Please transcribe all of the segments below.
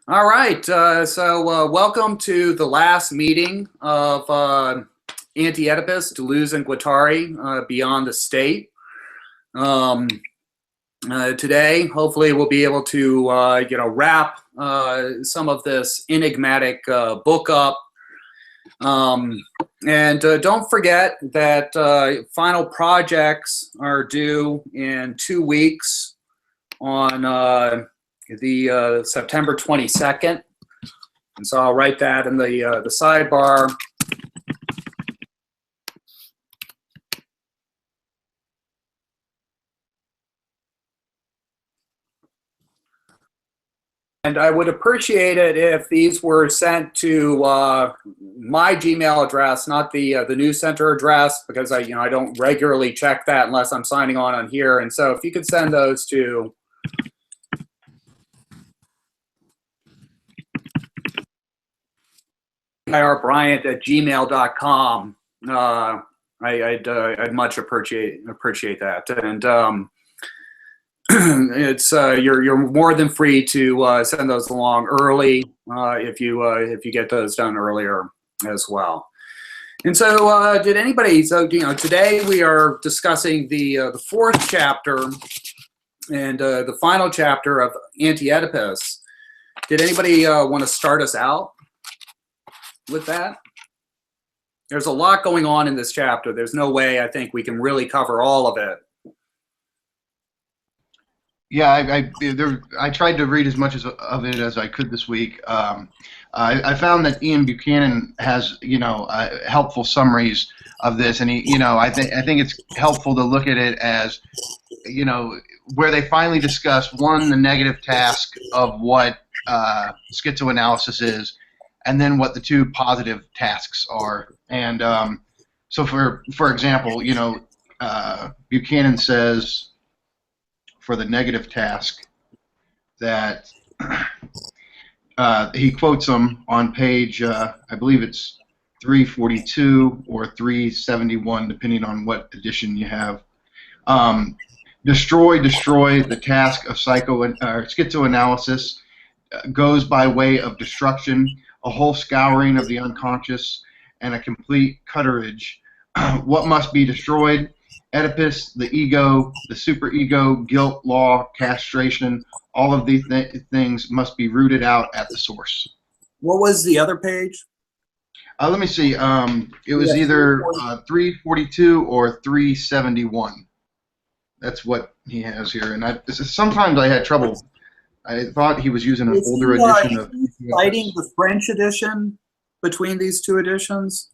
All right, welcome to the last meeting of Anti-Oedipus, Deleuze, and Guattari, Beyond the State. Today, hopefully, we'll be able to wrap some of this enigmatic book up. Don't forget that final projects are due in 2 weeks on the September 22nd, and so I'll write that in the sidebar. And I would appreciate it if these were sent to my Gmail address, not the News Center address, because I don't regularly check that unless I'm signing on here. And so if you could send those to irbryant@gmail.com. I'd much appreciate that, and it's you're more than free to send those along early if you get those done earlier as well. And so, did anybody? So today we are discussing the fourth chapter and the final chapter of Anti-Oedipus. Did anybody want to start us out with that? There's a lot going on in this chapter. There's no way I think we can really cover all of it. Yeah, I tried to read as much of it as I could this week. I found that Ian Buchanan has helpful summaries of this, and I think it's helpful to look at it as where they finally discuss the negative task of what schizoanalysis is, and then what the two positive tasks are. And so for example, Buchanan says for the negative task that he quotes them on page, I believe it's 342 or 371, depending on what edition you have. Destroy the task of schizoanalysis goes by way of destruction, a whole scouring of the unconscious, and a complete cutterage. What must be destroyed? Oedipus, the ego, the superego, guilt, law, castration, all of these things must be rooted out at the source. What was the other page? Let me see. It was either 342 or 371. That's what he has here. And sometimes I had trouble. I thought he was using an older edition of. Citing the French edition between these two editions?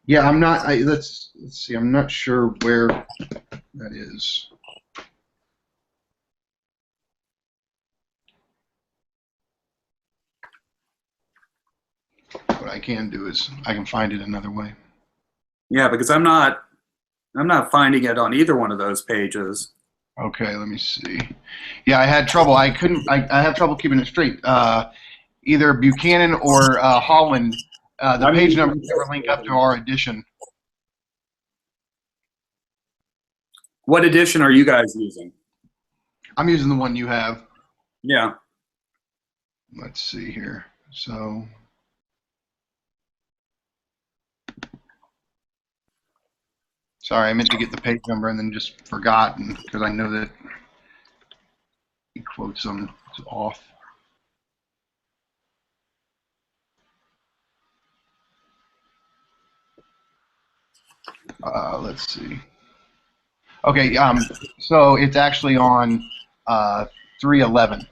Yeah, I'm not. Let's see. I'm not sure where that is. What I can do is I can find it another way. Yeah, because I'm not finding it on either one of those pages. Okay, let me see. Yeah, I had trouble. I have trouble keeping it straight. Either Buchanan or Holland. The page numbers never link up to our edition. What edition are you guys using? I'm using the one you have. Yeah. Let's see here. So. Sorry, I meant to get the page number and then just forgot, because I know that he quotes them off. Let's see. Okay, so it's actually on 311.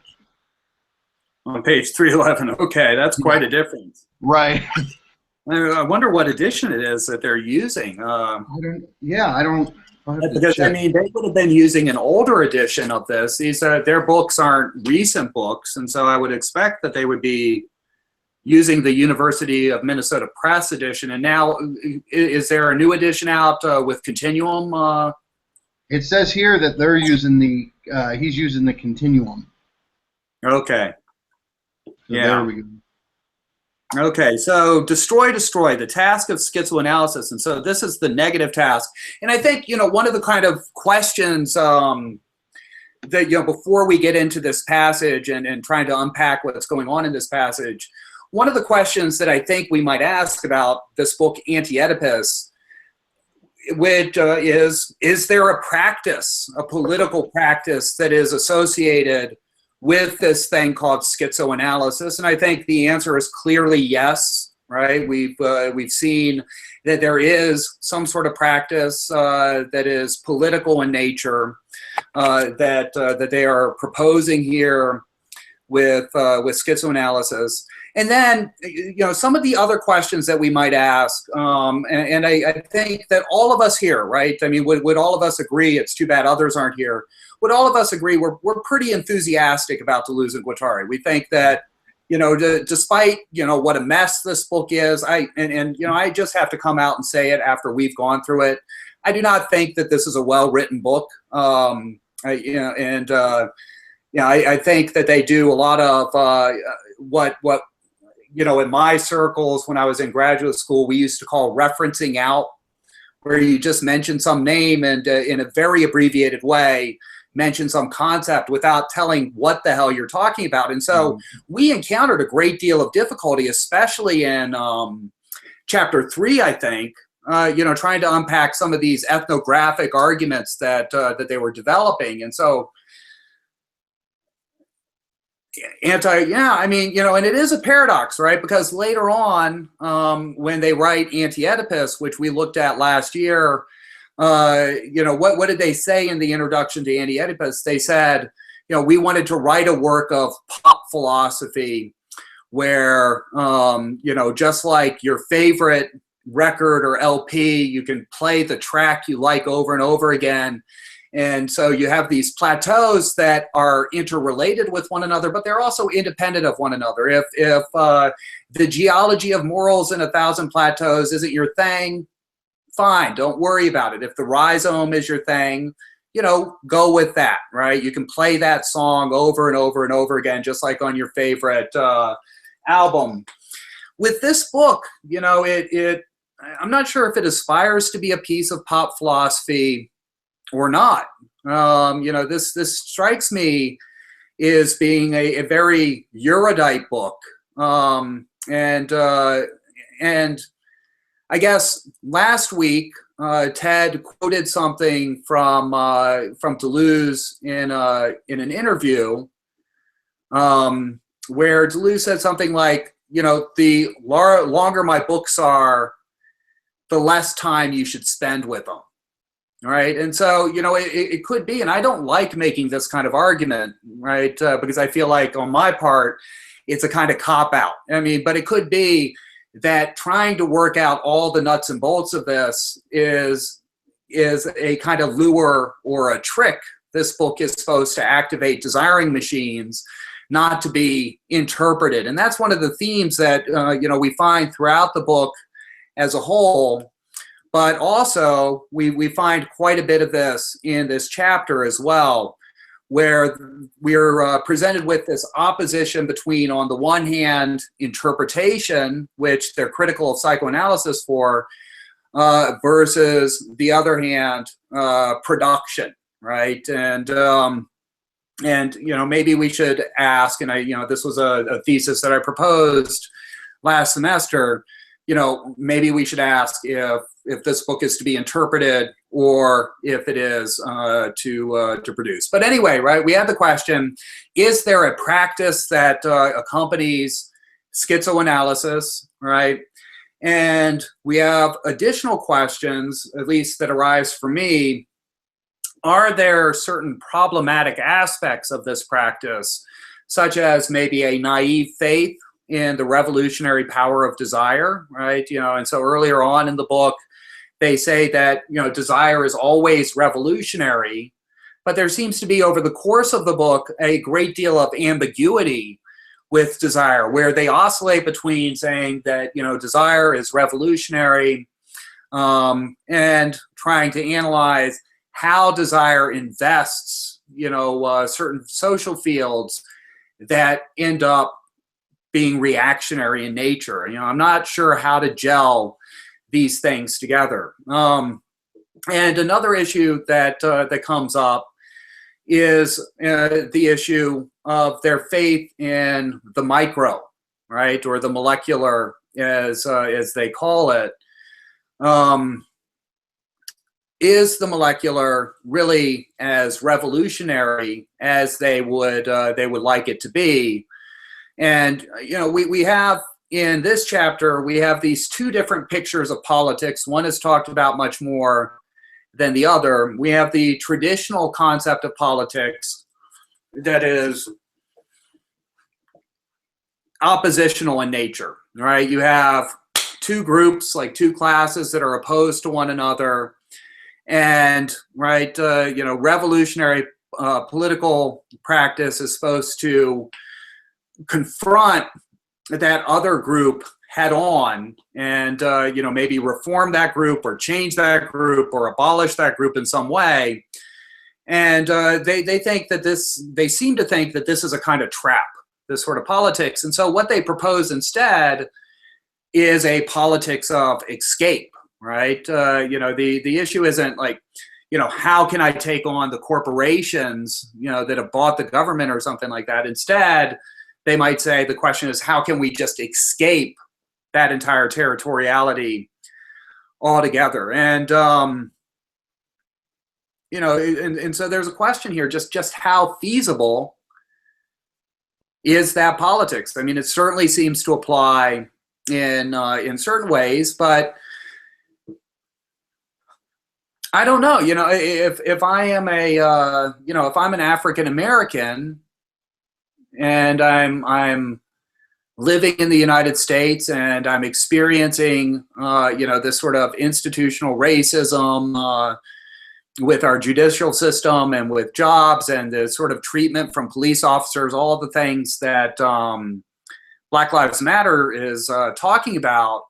On page 311. Okay, that's quite a difference. Right. I wonder what edition it is that they're using. I don't. Because I mean, they would have been using an older edition of this. These their books aren't recent books, and so I would expect that they would be using the University of Minnesota Press edition. And now, is there a new edition out with Continuum? It says here that they're using he's using the Continuum. Okay. So yeah. There we go. Okay, so destroy, the task of schizoanalysis. And so this is the negative task. And I think, one of the kind of questions that, you know, before we get into this passage and trying to unpack what's going on in this passage, one of the questions that I think we might ask about this book, Anti-Oedipus, which is there a practice, a political practice that is associated with this thing called schizoanalysis? And I think the answer is clearly yes, right? We've seen that there is some sort of practice that is political in nature, that they are proposing here with schizoanalysis. And then, you know, some of the other questions that we might ask, and I think that all of us here, right? I mean, would all of us agree? It's too bad others aren't here. Would all of us agree we're pretty enthusiastic about Deleuze and Guattari? We think that, you know, despite, you know, what a mess this book is, and you know, I just have to come out and say it after we've gone through it. I do not think that this is a well-written book. I think that they do a lot of what you know, in my circles when I was in graduate school, we used to call referencing out, where you just mention some name and in a very abbreviated way mention some concept without telling what the hell you're talking about. And so we encountered a great deal of difficulty, especially in chapter 3, I think, you know, trying to unpack some of these ethnographic arguments that they were developing. And so I mean, you know, and it is a paradox, right? Because later on, when they write Anti-Oedipus, which we looked at last year, you know, what did they say in the introduction to Anti-Oedipus? They said, you know, we wanted to write a work of pop philosophy where, you know, just like your favorite record or LP, you can play the track you like over and over again. And so you have these plateaus that are interrelated with one another, but they're also independent of one another. If the geology of morals in 1,000 plateaus isn't your thing, fine, don't worry about it. If the rhizome is your thing, you know, go with that, right? You can play that song over and over and over again, just like on your favorite album. With this book, you know, I'm not sure if it aspires to be a piece of pop philosophy or not. You know, this strikes me as being a very erudite book. And I guess last week, Ted quoted something from Deleuze in an interview, where Deleuze said something like, you know, the longer my books are, the less time you should spend with them. Right. And so, you know, it could be, and I don't like making this kind of argument, right, because I feel like on my part, it's a kind of cop-out. I mean, but it could be that trying to work out all the nuts and bolts of this is a kind of lure or a trick. This book is supposed to activate desiring machines, not to be interpreted. And that's one of the themes that, you know, we find throughout the book as a whole. But also, we find quite a bit of this in this chapter as well, where we're presented with this opposition between, on the one hand, interpretation, which they're critical of psychoanalysis for, versus the other hand, production, right? And you know, maybe we should ask, and you know, this was a thesis that I proposed last semester. You know, maybe we should ask if this book is to be interpreted or if it is to produce. But anyway, right, we have the question, is there a practice that accompanies schizoanalysis, right? And we have additional questions, at least that arise for me. Are there certain problematic aspects of this practice, such as maybe a naive faith in the revolutionary power of desire, right? You know, and so earlier on in the book, they say that, you know, desire is always revolutionary, but there seems to be, over the course of the book, a great deal of ambiguity with desire, where they oscillate between saying that, you know, desire is revolutionary, and trying to analyze how desire invests, you know, certain social fields that end up being reactionary in nature. You know, I'm not sure how to gel these things together. And another issue that that comes up is the issue of their faith in the micro, right, or the molecular, as they call it. Is the molecular really as revolutionary as they would like it to be? And we have in this chapter, we have these two different pictures of politics. One is talked about much more than the other. We have the traditional concept of politics that is oppositional in nature, right? You have two groups, like two classes that are opposed to one another, and right, revolutionary political practice is supposed to confront that other group head on, and maybe reform that group or change that group or abolish that group in some way. And they think that they seem to think that this is a kind of trap, this sort of politics. And so what they propose instead is a politics of escape, right? The issue isn't like, how can I take on the corporations, that have bought the government or something like that. Instead, they might say the question is, how can we just escape that entire territoriality altogether? And, and so there's a question here, just how feasible is that politics? I mean, it certainly seems to apply in certain ways, but I don't know. If I am if I'm an African American and I'm living in the United States and I'm experiencing this sort of institutional racism with our judicial system and with jobs and the sort of treatment from police officers, all the things that Black Lives Matter is talking about.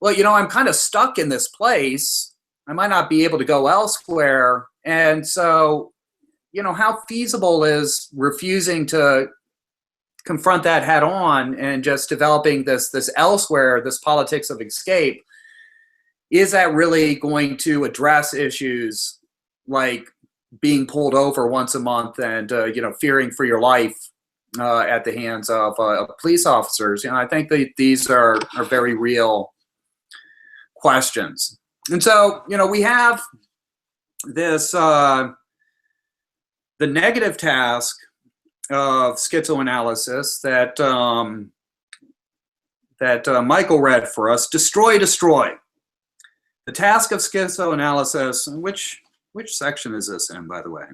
Well, I'm kind of stuck in this place. I might not be able to go elsewhere. And so, how feasible is refusing to confront that head on and just developing this elsewhere, this politics of escape? Is that really going to address issues like being pulled over once a month and, fearing for your life at the hands of police officers? I think that these are very real questions. And so, we have this, the negative task of schizoanalysis that Michael read for us, destroy. The task of schizoanalysis, which section is this in, by the way?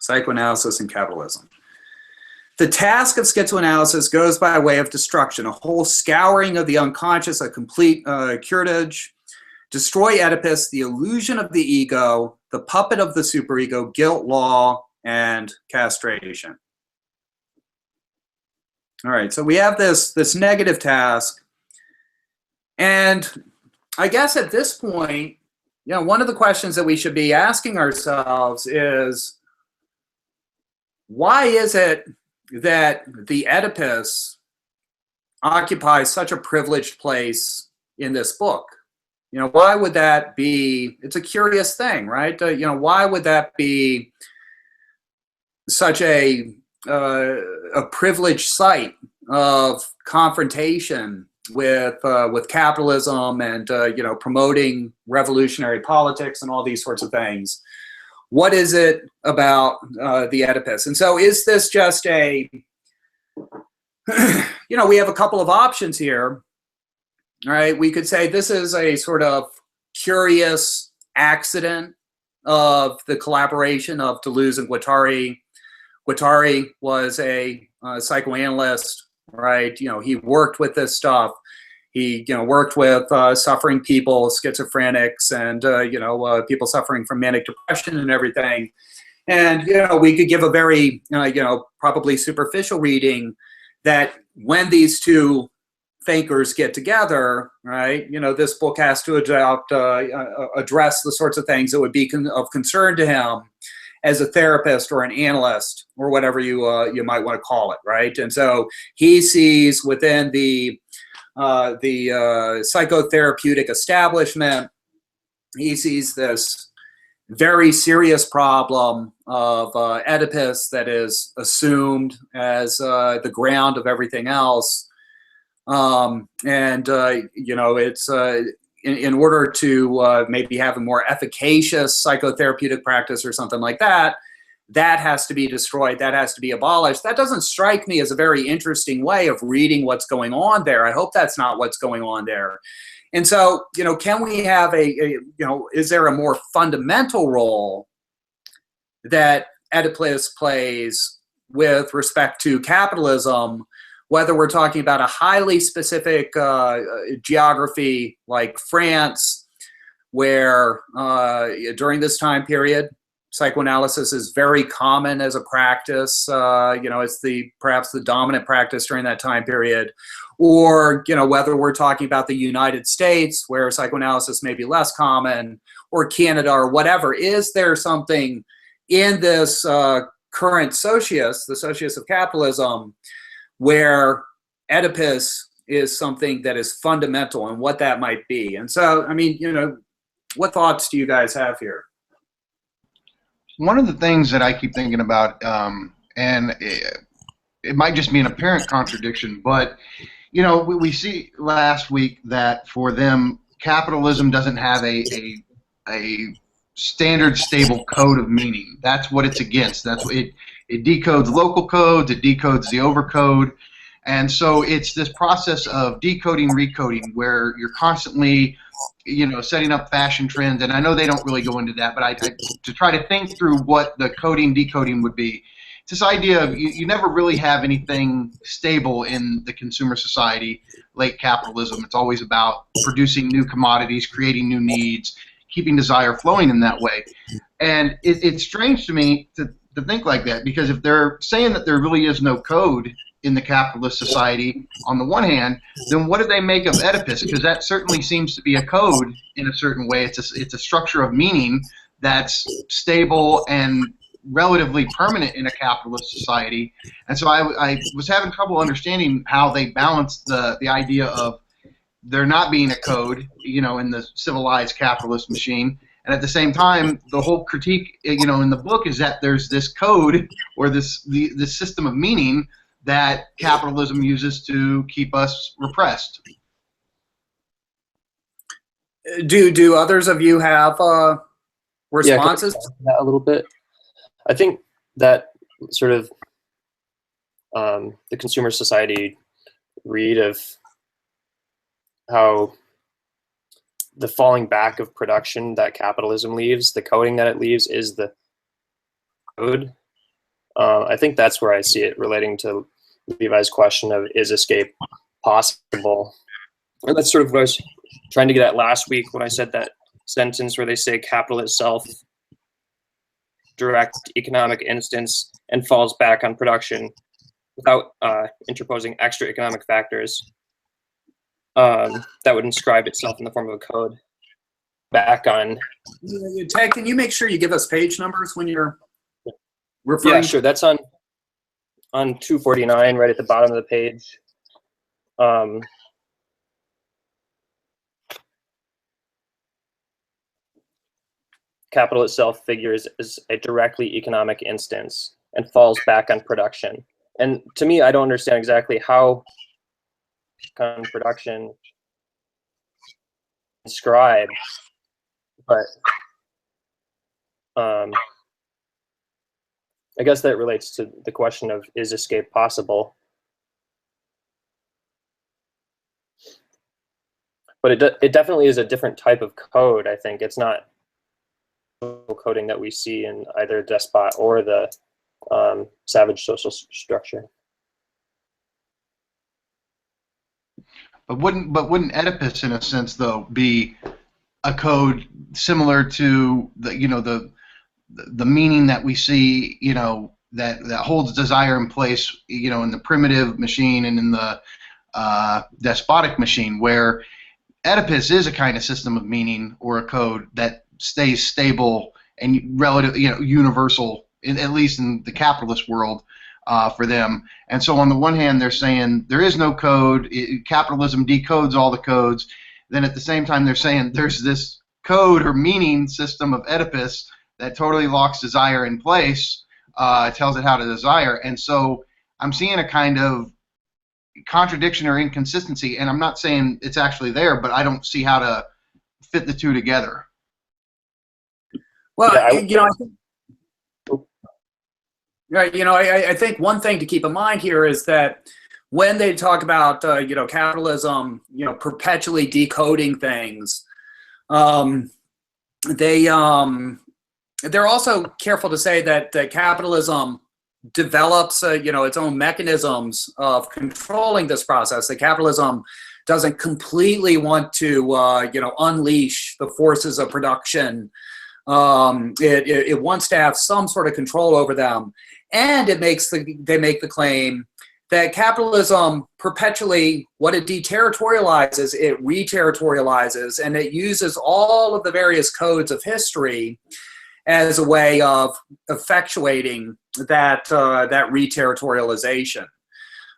Psychoanalysis and capitalism. The task of schizoanalysis goes by way of destruction, a whole scouring of the unconscious, a complete curetage. Destroy Oedipus, the illusion of the ego, the puppet of the superego, guilt, law, and castration. All right, so we have this negative task. And I guess at this point, one of the questions that we should be asking ourselves is, why is it that the Oedipus occupies such a privileged place in this book? Why would that be? It's a curious thing, right? Why would that be such a privileged site of confrontation with capitalism and promoting revolutionary politics and all these sorts of things? What is it about the Oedipus? And so, is this just a we have a couple of options here. All right, we could say this is a sort of curious accident of the collaboration of Deleuze and Guattari. Guattari was a psychoanalyst, right? He worked with this stuff. He, worked with suffering people, schizophrenics, and people suffering from manic depression and everything. And we could give a very, probably superficial reading that when these two thinkers get together, right? This book has to address the sorts of things that would be of concern to him as a therapist or an analyst or whatever you might want to call it, right? And so he sees within the psychotherapeutic establishment he sees this very serious problem of Oedipus that is assumed as the ground of everything else. You know, it's in order to maybe have a more efficacious psychotherapeutic practice or something like that, that has to be destroyed, that has to be abolished. That doesn't strike me as a very interesting way of reading what's going on there. I hope that's not what's going on there. And so, you know, can we have you know, is there a more fundamental role that Oedipus plays with respect to capitalism, whether we're talking about a highly specific geography like France, where during this time period, psychoanalysis is very common as a practice. You know, it's perhaps the dominant practice during that time period. Or, you know, whether we're talking about the United States, where psychoanalysis may be less common, or Canada, or whatever. Is there something in this current socius, the socius of capitalism, where Oedipus is something that is fundamental, and what that might be? And so, I mean, you know, what thoughts do you guys have here? One of the things that I keep thinking about, and it might just be an apparent contradiction, but you know, we see last week that for them, capitalism doesn't have a standard stable code of meaning. That's what it's against. That's what it decodes local codes, it decodes the overcode, and so it's this process of decoding, recoding, where you're constantly, you know, setting up fashion trends. And I know they don't really go into that, but to try to think through what the coding, decoding would be. It's this idea of you never really have anything stable in the consumer society, late capitalism. It's always about producing new commodities, creating new needs, keeping desire flowing in that way. And it's strange to me to think like that, because if they're saying that there really is no code in the capitalist society, on the one hand, then what do they make of Oedipus? Because that certainly seems to be a code in a certain way. It's a structure of meaning that's stable and relatively permanent in a capitalist society. And so I was having trouble understanding how they balanced the idea of there not being a code, you know, in the civilized capitalist machine, and at the same time, the whole critique, you know, in the book is that there's this code, or this system of meaning that capitalism uses to keep us repressed. Do others of you have responses? Yeah, a little bit. I think that sort of the consumer society read of how the falling back of production that capitalism leaves, the coding that it leaves, is the code. I think that's where I see it relating to Levi's question of, is escape possible? And that's sort of what I was trying to get at last week when I said that sentence where they say capital itself direct economic instance and falls back on production without interposing extra economic factors that would inscribe itself in the form of a code back on. Ted, can you make sure you give us page numbers when you're referring? Yeah, sure. That's on 249, right at the bottom of the page. Capital itself figures as a directly economic instance and falls back on production. And to me, I don't understand exactly how on production inscribed, but I guess that relates to the question of, is escape possible? But it definitely is a different type of code, I think. It's not coding that we see in either despot or the savage social structure. But wouldn't Oedipus, in a sense, though, be a code similar to the meaning that we see, you know, that holds desire in place, you know, in the primitive machine and in the despotic machine, where Oedipus is a kind of system of meaning or a code that stays stable and relative, you know, universal, at least in the capitalist world, for them. And so on the one hand, they're saying there is no code, capitalism decodes all the codes. Then at the same time, they're saying there's this code or meaning system of Oedipus that totally locks desire in place, tells it how to desire. And so I'm seeing a kind of contradiction or inconsistency, and I'm not saying it's actually there, but I don't see how to fit the two together. Well, Yeah, I think one thing to keep in mind here is that when they talk about capitalism, perpetually decoding things, they're also careful to say that capitalism develops its own mechanisms of controlling this process. That capitalism doesn't completely want to unleash the forces of production. It wants to have some sort of control over them, and they make the claim that capitalism perpetually, what it deterritorializes, it reterritorializes, and it uses all of the various codes of history as a way of effectuating that reterritorialization.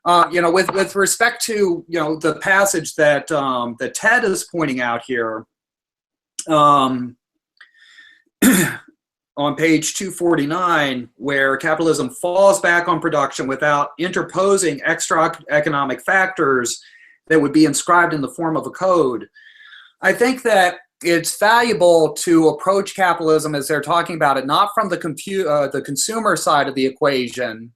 With respect to the passage that that Ted is pointing out here, on page 249, where capitalism falls back on production without interposing extra economic factors that would be inscribed in the form of a code. I think that it's valuable to approach capitalism as they're talking about it, not from the consumer side of the equation,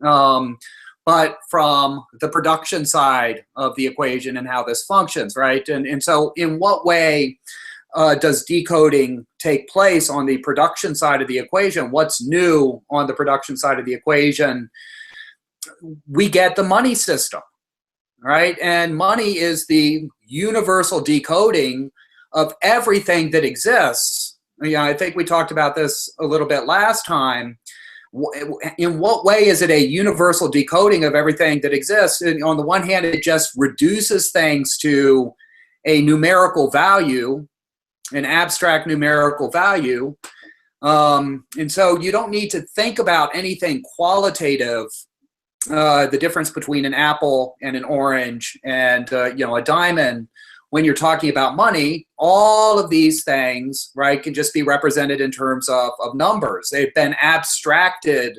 but from the production side of the equation and how this functions, right? And so in what way does decoding take place on the production side of the equation? What's new on the production side of the equation? We get the money system, right? And money is the universal decoding of everything that exists. I think we talked about this a little bit last time. In what way is it a universal decoding of everything that exists? And on the one hand, it just reduces things to a numerical value, an abstract numerical value. And so you don't need to think about anything qualitative, the difference between an apple and an orange and a diamond. When you're talking about money, all of these things, right, can just be represented in terms of numbers. They've been abstracted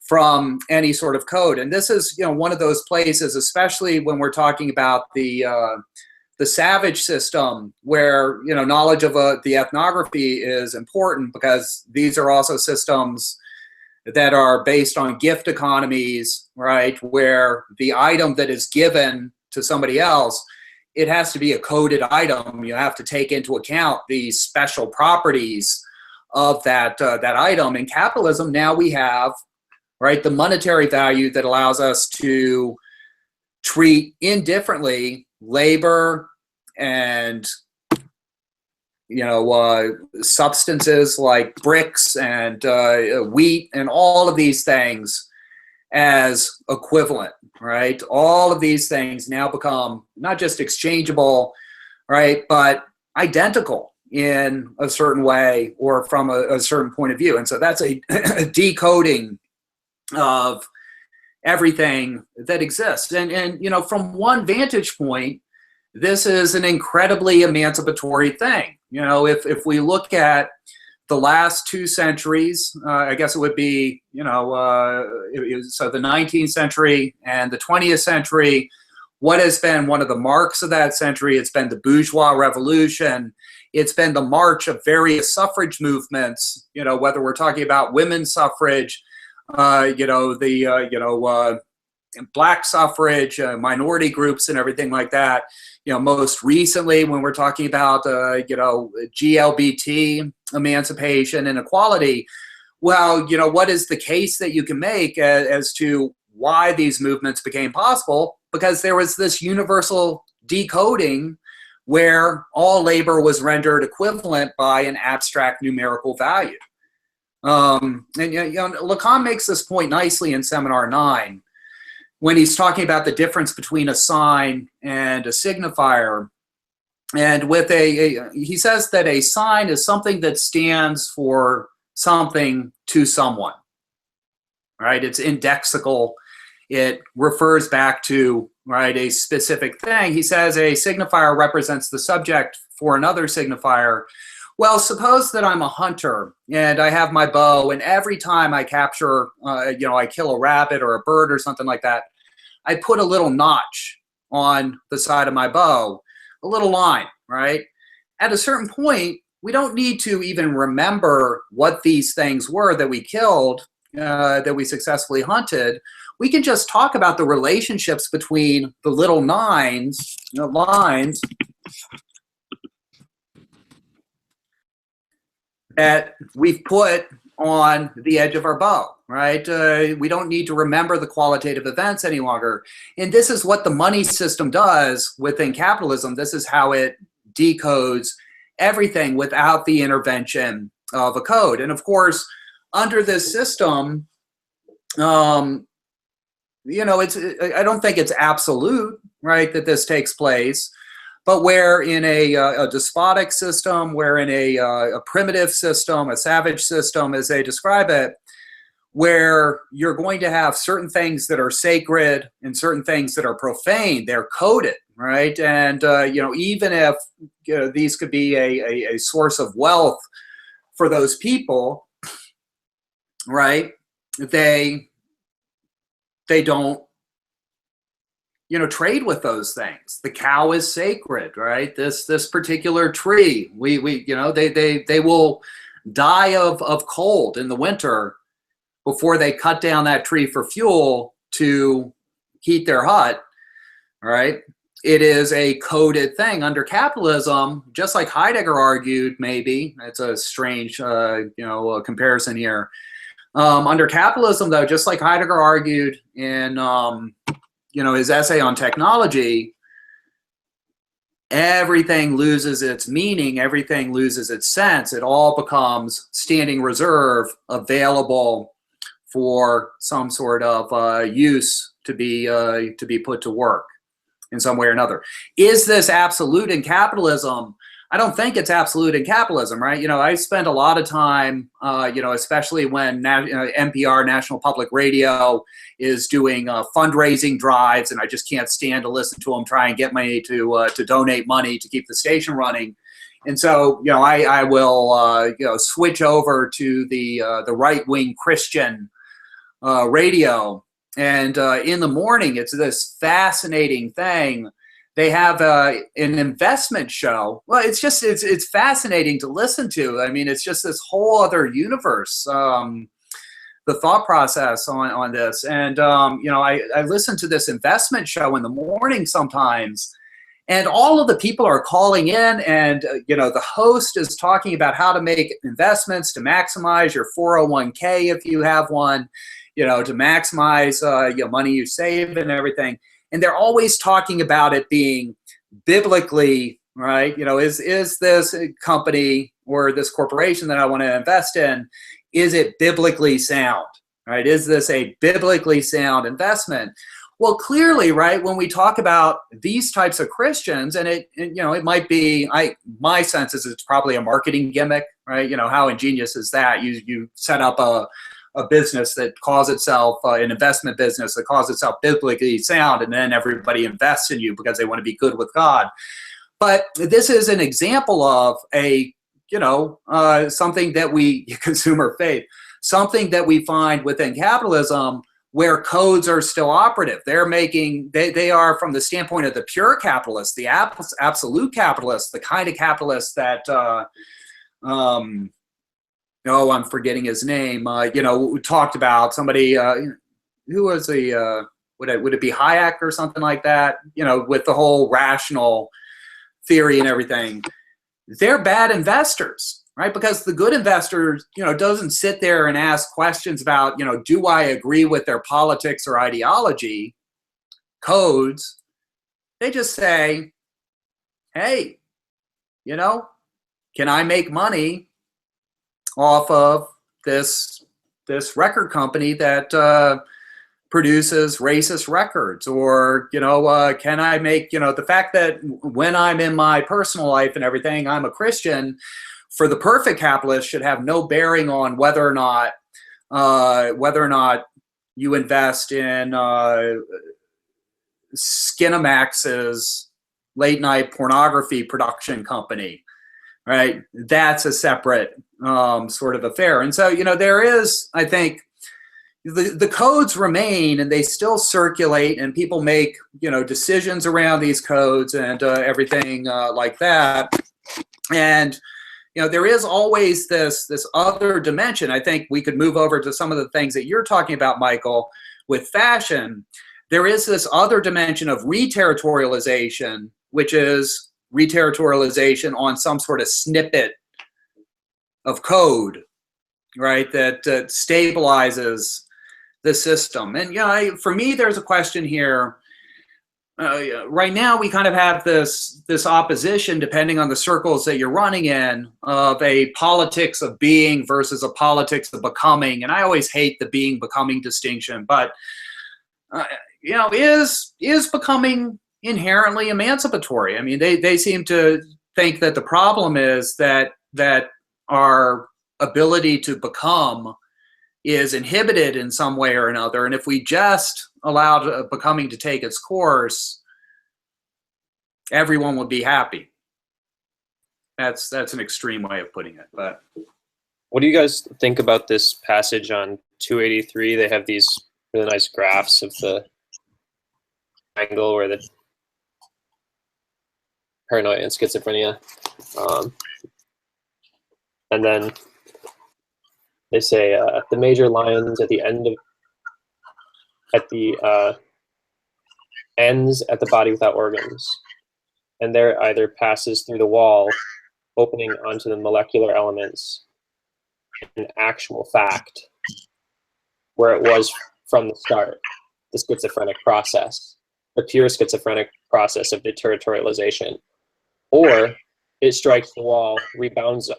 from any sort of code. And this is, one of those places, especially when we're talking about the savage system, where, knowledge of the ethnography is important, because these are also systems that are based on gift economies, right, where the item that is given to somebody else, it has to be a coded item. You have to take into account the special properties of that item. In capitalism, now we have, right, the monetary value that allows us to treat indifferently labor and substances like bricks and wheat and all of these things as equivalent, right? All of these things now become not just exchangeable, right, but identical in a certain way or from a certain point of view. And so that's a decoding of everything that exists. And from one vantage point, this is an incredibly emancipatory thing. If we look at the last 2 centuries, I guess it would be, so the 19th century and the 20th century, what has been one of the marks of that century? It's been the bourgeois revolution. It's been the march of various suffrage movements, whether we're talking about women's suffrage, black suffrage, minority groups and everything like that. Most recently, when we're talking about, GLBT emancipation and equality, well, what is the case that you can make as to why these movements became possible? Because there was this universal decoding where all labor was rendered equivalent by an abstract numerical value. And Lacan makes this point nicely in Seminar 9 when he's talking about the difference between a sign and a signifier. And with he says that a sign is something that stands for something to someone, right? It's indexical it refers back to, right, a specific thing. He says a signifier represents the subject for another signifier. Well, suppose that I'm a hunter and I have my bow, and every time I capture, I kill a rabbit or a bird or something like that, I put a little notch on the side of my bow, a little line, right? At a certain point, we don't need to even remember what these things were that we killed, that we successfully hunted. We can just talk about the relationships between the little lines that we've put on the edge of our bow, right? We don't need to remember the qualitative events any longer. And this is what the money system does within capitalism. This is how it decodes everything without the intervention of a code. And of course, under this system, I don't think it's absolute, right, that this takes place. But where in a despotic system, where in a primitive system, a savage system, as they describe it, where you're going to have certain things that are sacred and certain things that are profane, they're coded, right? And, even if these could be a source of wealth for those people, right, they don't, trade with those things. The cow is sacred, right? This particular tree, they will die of cold in the winter before they cut down that tree for fuel to heat their hut, right? It is a coded thing. Under capitalism, just like Heidegger argued, maybe, it's a strange, comparison here. Under capitalism, though, just like Heidegger argued in, his essay on technology, everything loses its meaning, everything loses its sense. It all becomes standing reserve, available for some sort of use to be put to work in some way or another. Is this absolute in capitalism? I don't think it's absolute in capitalism, right? I spend a lot of time, especially when NPR, National Public Radio, is doing fundraising drives, and I just can't stand to listen to them try and get money to donate money to keep the station running. And so, I will, switch over to the right-wing Christian radio, and in the morning, it's this fascinating thing. They have an investment show. Well, it's fascinating to listen to. I mean, it's just this whole other universe, the thought process on this. And, I listen to this investment show in the morning sometimes, and all of the people are calling in, and, the host is talking about how to make investments to maximize your 401k if you have one, to maximize money you save and everything. And they're always talking about it being biblically, right? Is this company or this corporation that I want to invest in, is it biblically sound, right? Is this a biblically sound investment? Well, clearly, right, when we talk about these types of Christians, and it might be, my sense is it's probably a marketing gimmick, right? How ingenious is that? You set up a business that calls itself an investment business that calls itself biblically sound, and then everybody invests in you because they want to be good with God. But this is an example of something that we, consumer faith, something that we find within capitalism where codes are still operative. They are, from the standpoint of the pure capitalist, the absolute capitalist, the kind of capitalist that, I'm forgetting his name. We talked about somebody who was would it be Hayek or something like that? With the whole rational theory and everything. They're bad investors, right? Because the good investor, doesn't sit there and ask questions about, do I agree with their politics or ideology, codes? They just say, hey, can I make money off of this record company that produces racist records? Or can I make the fact that when I'm in my personal life and everything, I'm a Christian, for the perfect capitalist should have no bearing on whether or not you invest in Skinamax's late night pornography production company, right? That's a separate sort of affair. And so, you know, there is, I think, the codes remain and they still circulate, and people make, you know, decisions around these codes and everything like that. And, you know, there is always this other dimension. I think we could move over to some of the things that you're talking about, Michael, with fashion. There is this other dimension of reterritorialization, which is reterritorialization on some sort of snippet of code, right, that stabilizes the system. And yeah, for me, there's a question here. Right now, we kind of have this opposition, depending on the circles that you're running in, of a politics of being versus a politics of becoming. And I always hate the being-becoming distinction, but you know, is becoming inherently emancipatory? I mean, they seem to think that the problem is that our ability to become is inhibited in some way or another, and if we just allowed becoming to take its course, everyone would be happy. That's an extreme way of putting it. But what do you guys think about this passage on 283? They have these really nice graphs of the angle where the paranoia and schizophrenia, and then they say the major lines at the end of ends at the body without organs, and there either passes through the wall, opening onto the molecular elements, an actual fact, where it was from the start, the schizophrenic process, the pure schizophrenic process of deterritorialization, or it strikes the wall, rebounds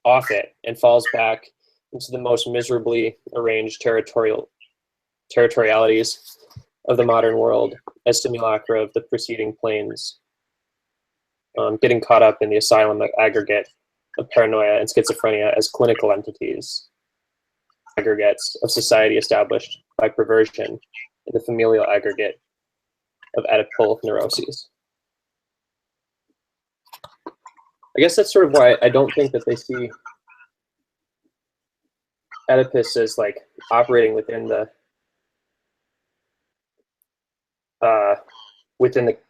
off it, and falls back into the most miserably arranged territorialities of the modern world as simulacra of the preceding planes, getting caught up in the asylum aggregate of paranoia and schizophrenia as clinical entities, aggregates of society established by perversion in the familial aggregate of Oedipal neuroses. I guess that's sort of why I don't think that they see Oedipus as like operating within the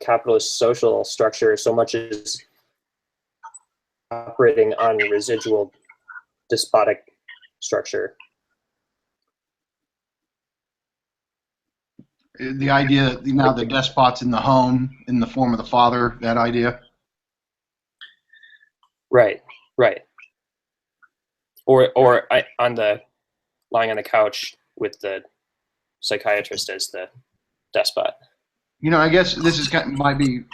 capitalist social structure so much as operating on residual despotic structure. The idea, now the despot's in the home in the form of the father, that idea. Right. Or lying on the couch with the psychiatrist as the despot. You know, I guess this is might be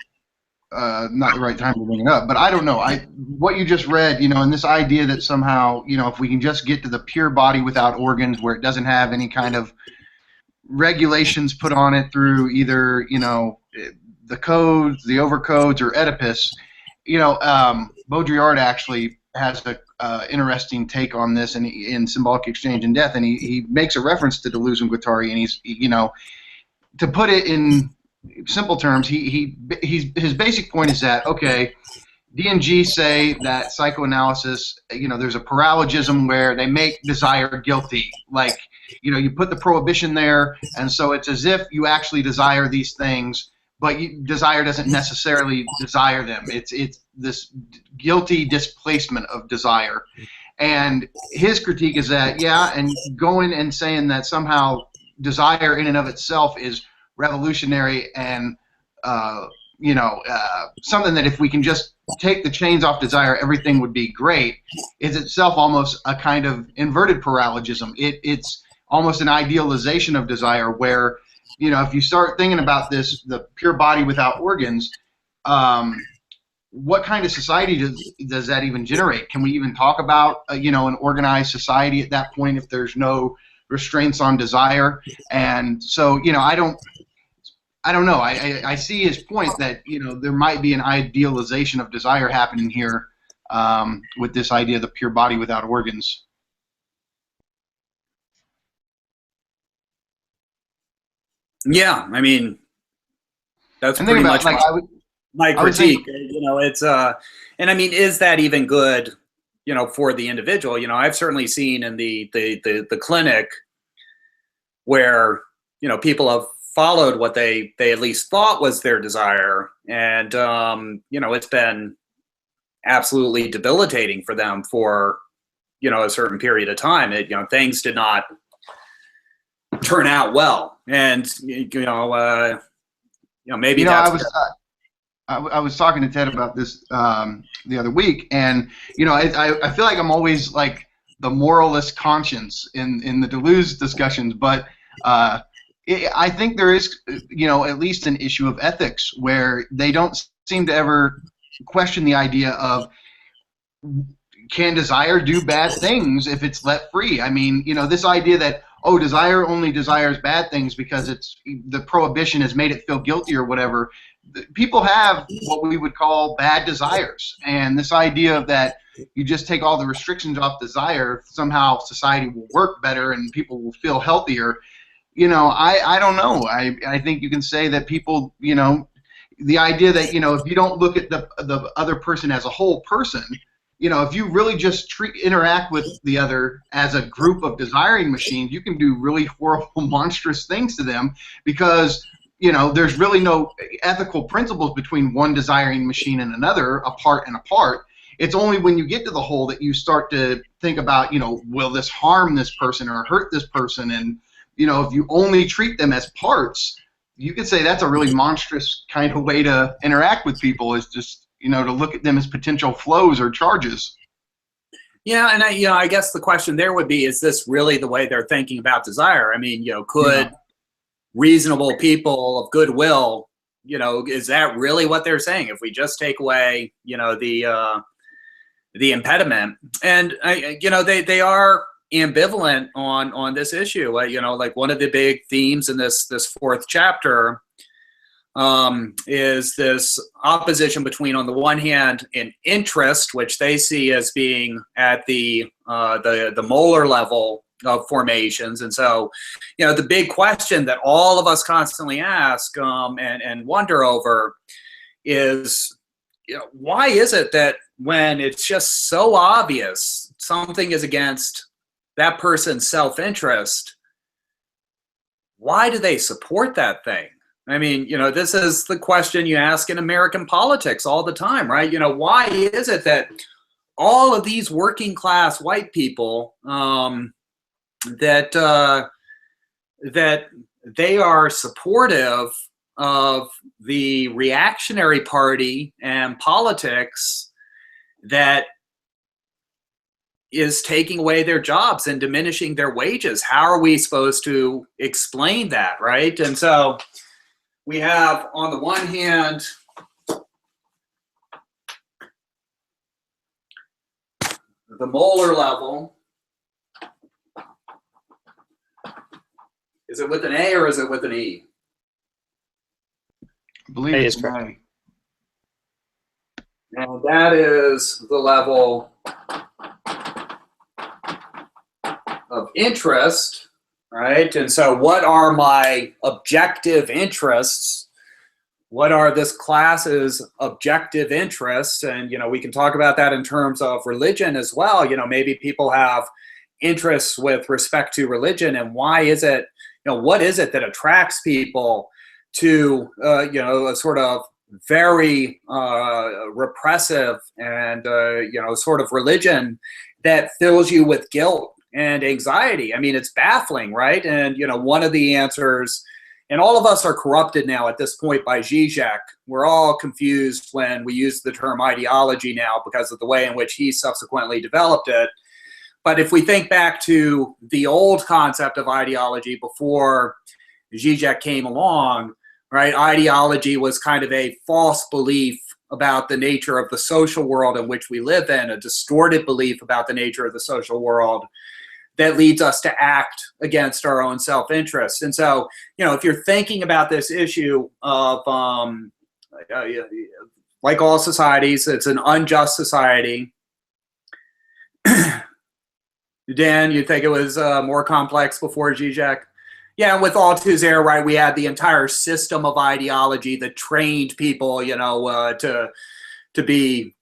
not the right time to bring it up, but I don't know. What you just read, you know, and this idea that somehow, you know, if we can just get to the pure body without organs, where it doesn't have any kind of regulations put on it through either, you know, the codes, the overcodes, or Oedipus, you know, Baudrillard actually has a interesting take on this in Symbolic Exchange and Death, and he makes a reference to Deleuze and Guattari, and he's, you know, to put it in simple terms, his basic point is that, okay, D&G say that psychoanalysis, you know, there's a paralogism where they make desire guilty. Like, you know, you put the prohibition there, and so it's as if you actually desire these things, but desire doesn't necessarily desire them. It's this guilty displacement of desire. And his critique is that, yeah, and going and saying that somehow desire in and of itself is revolutionary and, you know, something that if we can just take the chains off desire, everything would be great, is itself almost a kind of inverted paralogism. It's almost an idealization of desire where, you know, if you start thinking about this, the pure body without organs, what kind of society does that even generate? Can we even talk about, you know, an organized society at that point if there's no restraints on desire? And so, you know, I don't know. I see his point that, you know, there might be an idealization of desire happening here with this idea of the pure body without organs. Yeah, I mean, that's And think pretty about much my I would say, critique. You know, it's and I mean, is that even good? You know, for the individual. You know, I've certainly seen in the clinic where, you know, people have followed what they at least thought was their desire, and you know, it's been absolutely debilitating for them for, you know, a certain period of time. You know, things did not turn out well, and maybe you know, that's I was talking to Ted about this the other week, and you know, I feel like I'm always like the moralist conscience in the Deleuze discussions, but I think there is, you know, at least an issue of ethics where they don't seem to ever question the idea of, can desire do bad things if it's let free? I mean, you know, this idea that, oh, desire only desires bad things because it's the prohibition has made it feel guilty or whatever. People have what we would call bad desires, and this idea of that you just take all the restrictions off desire, somehow society will work better and people will feel healthier. You know, I don't know. I think you can say that people, you know, the idea that, you know, if you don't look at the other person as a whole person, you know, if you really just interact with the other as a group of desiring machines, you can do really horrible, monstrous things to them because, you know, there's really no ethical principles between one desiring machine and another, apart and apart. It's only when you get to the whole that you start to think about, you know, will this harm this person or hurt this person? And, you know, if you only treat them as parts, you could say that's a really monstrous kind of way to interact with people, is just, you know, to look at them as potential flows or charges. Yeah, and I guess the question there would be, is this really the way they're thinking about desire? I mean, you know, could reasonable people of goodwill, you know, is that really what they're saying? If we just take away, you know, the impediment, and you know, they are ambivalent on this issue. You know, like one of the big themes in this fourth chapter is this opposition between, on the one hand, an interest, which they see as being at the molar level of formations. And so, you know, the big question that all of us constantly ask and wonder over is, you know, why is it that when it's just so obvious something is against that person's self-interest, why do they support that thing? I mean, you know, this is the question you ask in American politics all the time, right? You know, why is it that all of these working class white people that they are supportive of the reactionary party and politics that is taking away their jobs and diminishing their wages? How are we supposed to explain that, right? And so we have, on the one hand, the molar level. Is it with an A or is it with an E? I believe it's right. And that is the level of interest, right? And so what are my objective interests? What are this class's objective interests? And, you know, we can talk about that in terms of religion as well. You know, maybe people have interests with respect to religion, and why is it, you know, what is it that attracts people to, you know, a sort of very repressive and, you know, sort of religion that fills you with guilt and anxiety? I mean, it's baffling, right? And, you know, one of the answers, and all of us are corrupted now at this point by Zizek. We're all confused when we use the term ideology now because of the way in which he subsequently developed it. But if we think back to the old concept of ideology before Zizek came along, right, ideology was kind of a false belief about the nature of the social world in which we live in, a distorted belief about the nature of the social world that leads us to act against our own self-interest. And so, you know, if you're thinking about this issue of, like all societies, it's an unjust society. Dan, you think it was more complex before Zizek? Yeah, with Althusser, right, we had the entire system of ideology that trained people, to be,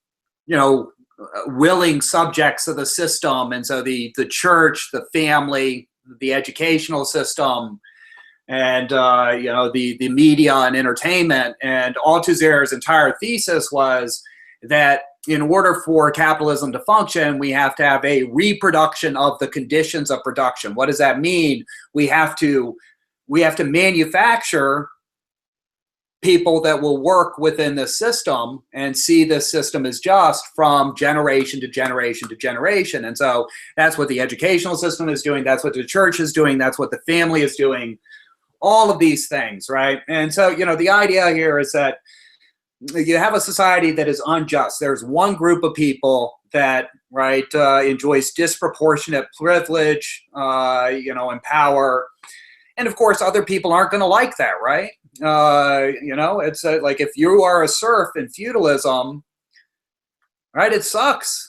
willing subjects of the system. And so the church, the family, the educational system, and the media and entertainment. And Althusser's entire thesis was that in order for capitalism to function, we have to have a reproduction of the conditions of production. What does that mean? We have to manufacture people that will work within the system and see this system as just from generation to generation to generation. And so that's what the educational system is doing. That's what the church is doing. That's what the family is doing. All of these things, right? And so, the idea here is that you have a society that is unjust. There's one group of people that, right, enjoys disproportionate privilege, and power. And of course, other people aren't going to like that, right? It's like if you are a serf in feudalism, right, it sucks.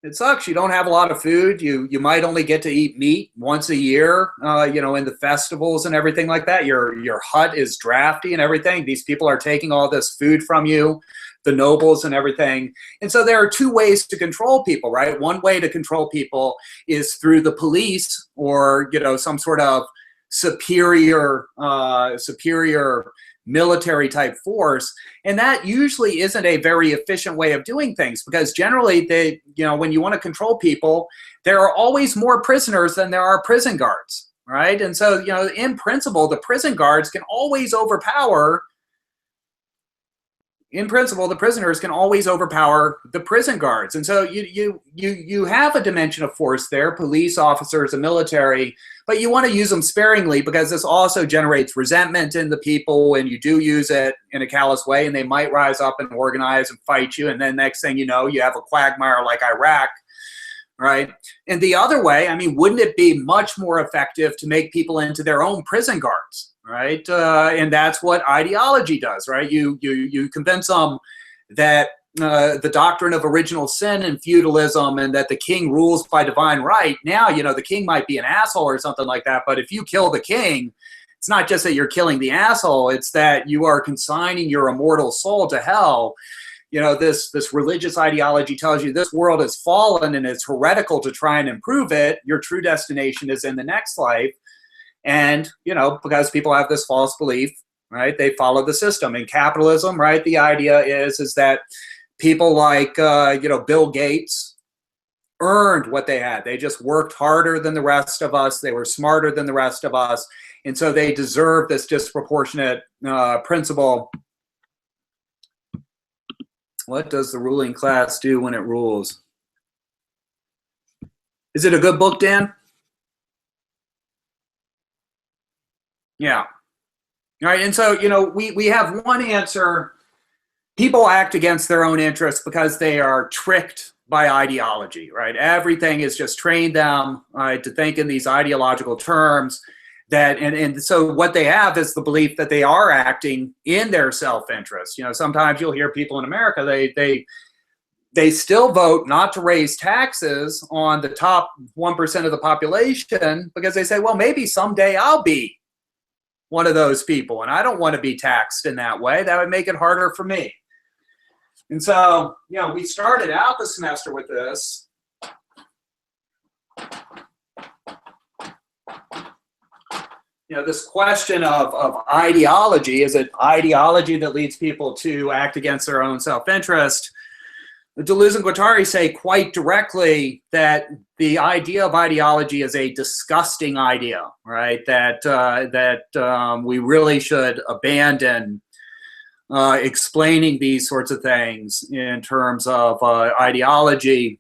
It sucks. You don't have a lot of food. You might only get to eat meat once a year, in the festivals and everything like that. Your hut is drafty and everything. These people are taking all this food from you, the nobles and everything. And so there are two ways to control people, right? One way to control people is through the police or, some sort of superior military type force. And that usually isn't a very efficient way of doing things, because generally when you want to control people, there are always more prisoners than there are prison guards, right? And so, in principle, the prison guards can always overpower. In principle, the prisoners can always overpower the prison guards. And so you have a dimension of force there, police officers and military, but you want to use them sparingly, because this also generates resentment in the people, and you do use it in a callous way, and they might rise up and organize and fight you. And then next thing you know, you have a quagmire like Iraq, right? And the other way, wouldn't it be much more effective to make people into their own prison guards? Right, and that's what ideology does, right? You convince them that the doctrine of original sin and feudalism, and that the king rules by divine right. Now, the king might be an asshole or something like that, but if you kill the king, it's not just that you're killing the asshole; it's that you are consigning your immortal soul to hell. This religious ideology tells you this world has fallen and it's heretical to try and improve it. Your true destination is in the next life. And, because people have this false belief, right, they follow the system. In capitalism, right, the idea is that people like, Bill Gates earned what they had. They just worked harder than the rest of us. They were smarter than the rest of us. And so they deserve this disproportionate principle. What does the ruling class do when it rules? Is it a good book, Dan? Yeah. All right. And so, we have one answer. People act against their own interests because they are tricked by ideology, right? Everything is just trained them, right, to think in these ideological terms that, and so what they have is the belief that they are acting in their self-interest. Sometimes you'll hear people in America, they still vote not to raise taxes on the top 1% of the population because they say, well, maybe someday I'll be one of those people, and I don't want to be taxed in that way. That would make it harder for me. And so, we started out the semester with this. This question of ideology. Is it ideology that leads people to act against their own self-interest? Deleuze and Guattari say quite directly that the idea of ideology is a disgusting idea, right? That we really should abandon explaining these sorts of things in terms of ideology,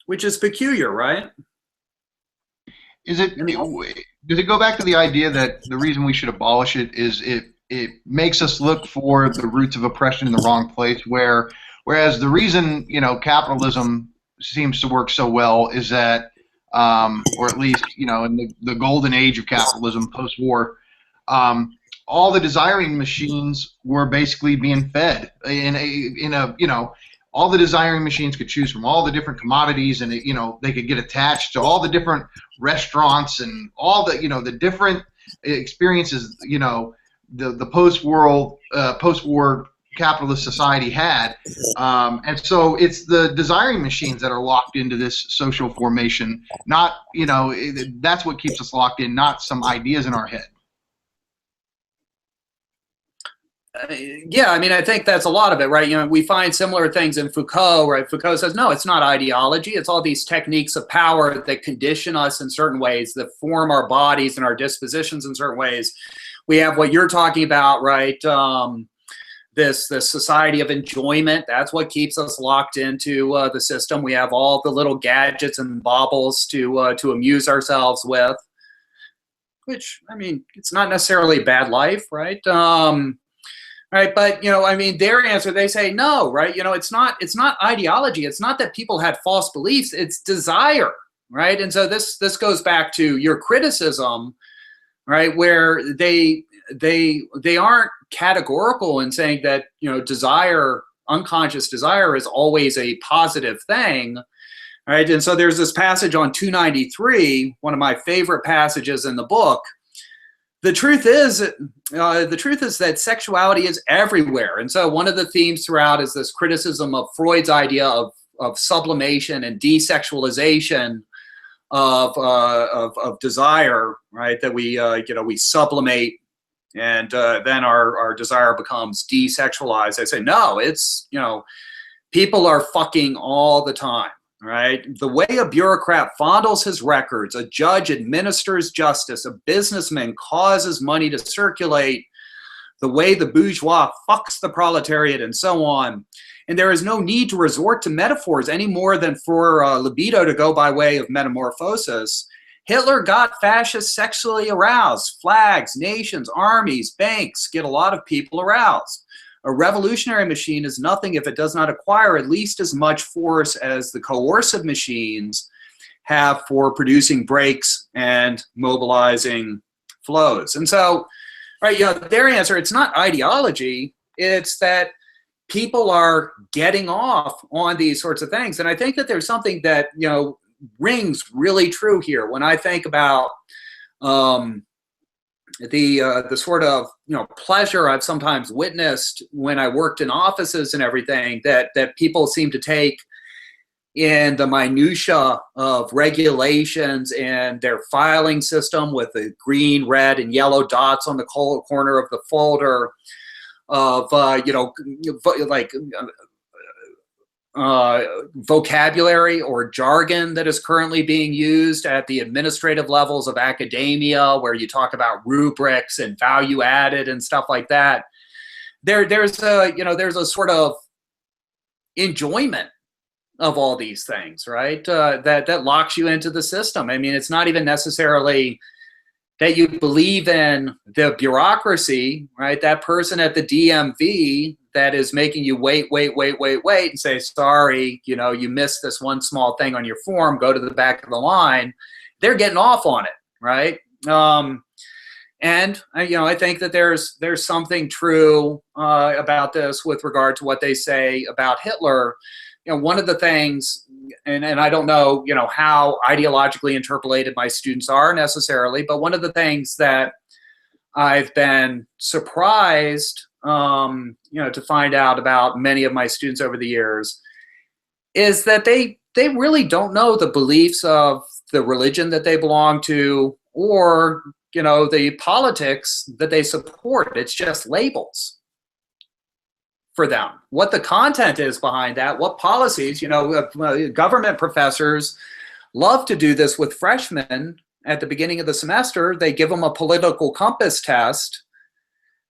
which is peculiar, right? Does it go back to the idea that the reason we should abolish it is it makes us look for the roots of oppression in the wrong place, whereas the reason capitalism seems to work so well is that or at least in the golden age of capitalism post-war, all the desiring machines were basically being fed in a all the desiring machines could choose from all the different commodities, and you know, they could get attached to all the different restaurants and all the, you know, the different experiences, you know, the post-war capitalist society had, and so it's the desiring machines that are locked into this social formation. Not, you know, that's what keeps us locked in, not some ideas in our head. Yeah, I mean, I think that's a lot of it, right? You know, we find similar things in Foucault, right? Foucault says, no, it's not ideology. It's all these techniques of power that condition us in certain ways, that form our bodies and our dispositions in certain ways. We have what you're talking about, right? This society of enjoyment. That's what keeps us locked into the system. We have all the little gadgets and baubles to amuse ourselves with, which, I mean, it's not necessarily a bad life, right? Right, but you know, I mean, their answer, they say no, right? You know, it's not ideology. It's not that people had false beliefs. It's desire, right? And so this goes back to your criticism, right, where they aren't categorical in saying that, you know, desire, unconscious desire, is always a positive thing, right? And so there's this passage on 293, one of my favorite passages in the book. The truth is that sexuality is everywhere. And so one of the themes throughout is this criticism of Freud's idea of sublimation and desexualization of desire, right? That we, you know, we sublimate, and then our desire becomes desexualized. I say, no, it's, you know, people are fucking all the time. Right? The way a bureaucrat fondles his records, a judge administers justice, a businessman causes money to circulate, the way the bourgeois fucks the proletariat, and so on. And there is no need to resort to metaphors any more than for libido to go by way of metamorphosis. Hitler got fascists sexually aroused. Flags, nations, armies, banks get a lot of people aroused. A revolutionary machine is nothing if it does not acquire at least as much force as the coercive machines have for producing breaks and mobilizing flows. And so, right, you know, their answer, it's not ideology, it's that people are getting off on these sorts of things. And I think that there's something that, you know, rings really true here when I think about the sort of, you know, pleasure I've sometimes witnessed when I worked in offices and everything that people seem to take in the minutia of regulations and their filing system with the green, red, and yellow dots on the corner of the folder of, you know, like vocabulary or jargon that is currently being used at the administrative levels of academia, where you talk about rubrics and value added and stuff like that. There's a, you know, there's a sort of enjoyment of all these things, right? That locks you into the system. I mean, it's not even necessarily that you believe in the bureaucracy, right? That person at the DMV that is making you wait and say, sorry, you know, you missed this one small thing on your form, go to the back of the line. They're getting off on it, right? And you know, I think that there's something true about this with regard to what they say about Hitler. You know, one of the things, and I don't know, you know, how ideologically interpolated my students are necessarily, but one of the things that I've been surprised, you know, to find out about many of my students over the years is that they really don't know the beliefs of the religion that they belong to, or, you know, the politics that they support. It's just labels for them. What the content is behind that, what policies, you know, government professors love to do this with freshmen at the beginning of the semester. They give them a political compass test,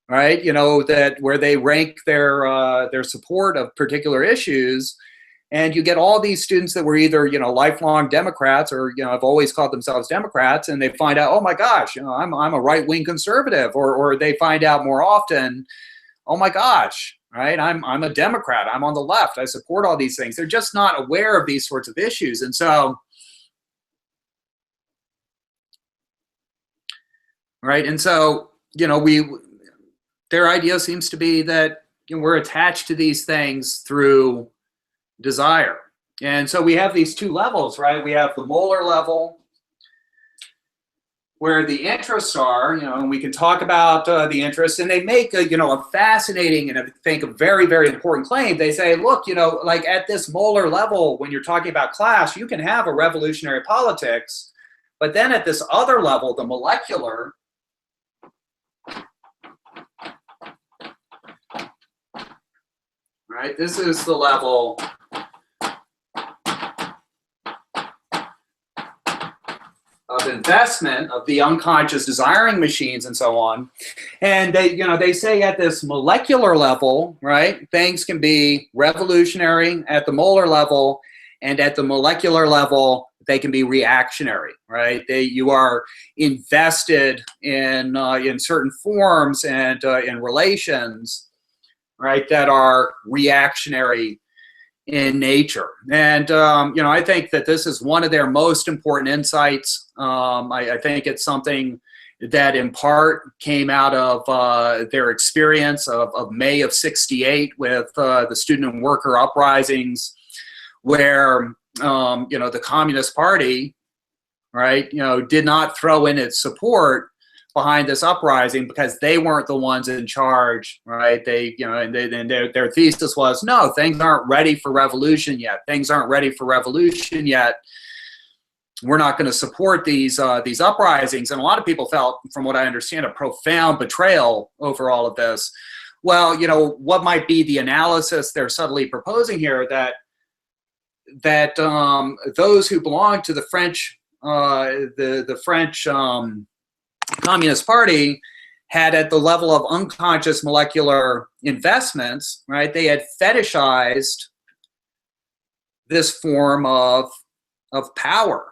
right? You know, that where they rank their support of particular issues, and you get all these students that were either, you know, lifelong Democrats or, you know, have always called themselves Democrats, and they find out, oh my gosh, you know, I'm a right-wing conservative, or they find out more often, oh my gosh, right? I'm a Democrat. I'm on the left. I support all these things. They're just not aware of these sorts of issues. And so, right? And so, you know, their idea seems to be that, you know, we're attached to these things through desire. And so we have these two levels, right? We have the molar level, where the interests are, and we can talk about the interests, and they make a fascinating and I think a very, very important claim. They say, look, like at this molar level, when you're talking about class, you can have a revolutionary politics, but then at this other level, the molecular, right? This is the level of investment of the unconscious desiring machines and so on. And they say at this molecular level, right, things can be revolutionary at the molar level, and at the molecular level, they can be reactionary, right? You are invested in certain forms and in relations, right, that are reactionary in nature. And, I think that this is one of their most important insights. I think it's something that in part came out of their experience of May of '68 with the student and worker uprisings, where, the Communist Party, right, did not throw in its support behind this uprising because they weren't the ones in charge, right? And their thesis was, no, things aren't ready for revolution yet. Things aren't ready for revolution yet. We're not going to support these uprisings. And a lot of people felt, from what I understand, a profound betrayal over all of this. Well, what might be the analysis they're subtly proposing here, that those who belong to the French, the French Communist Party had, at the level of unconscious molecular investments, right, they had fetishized this form of power.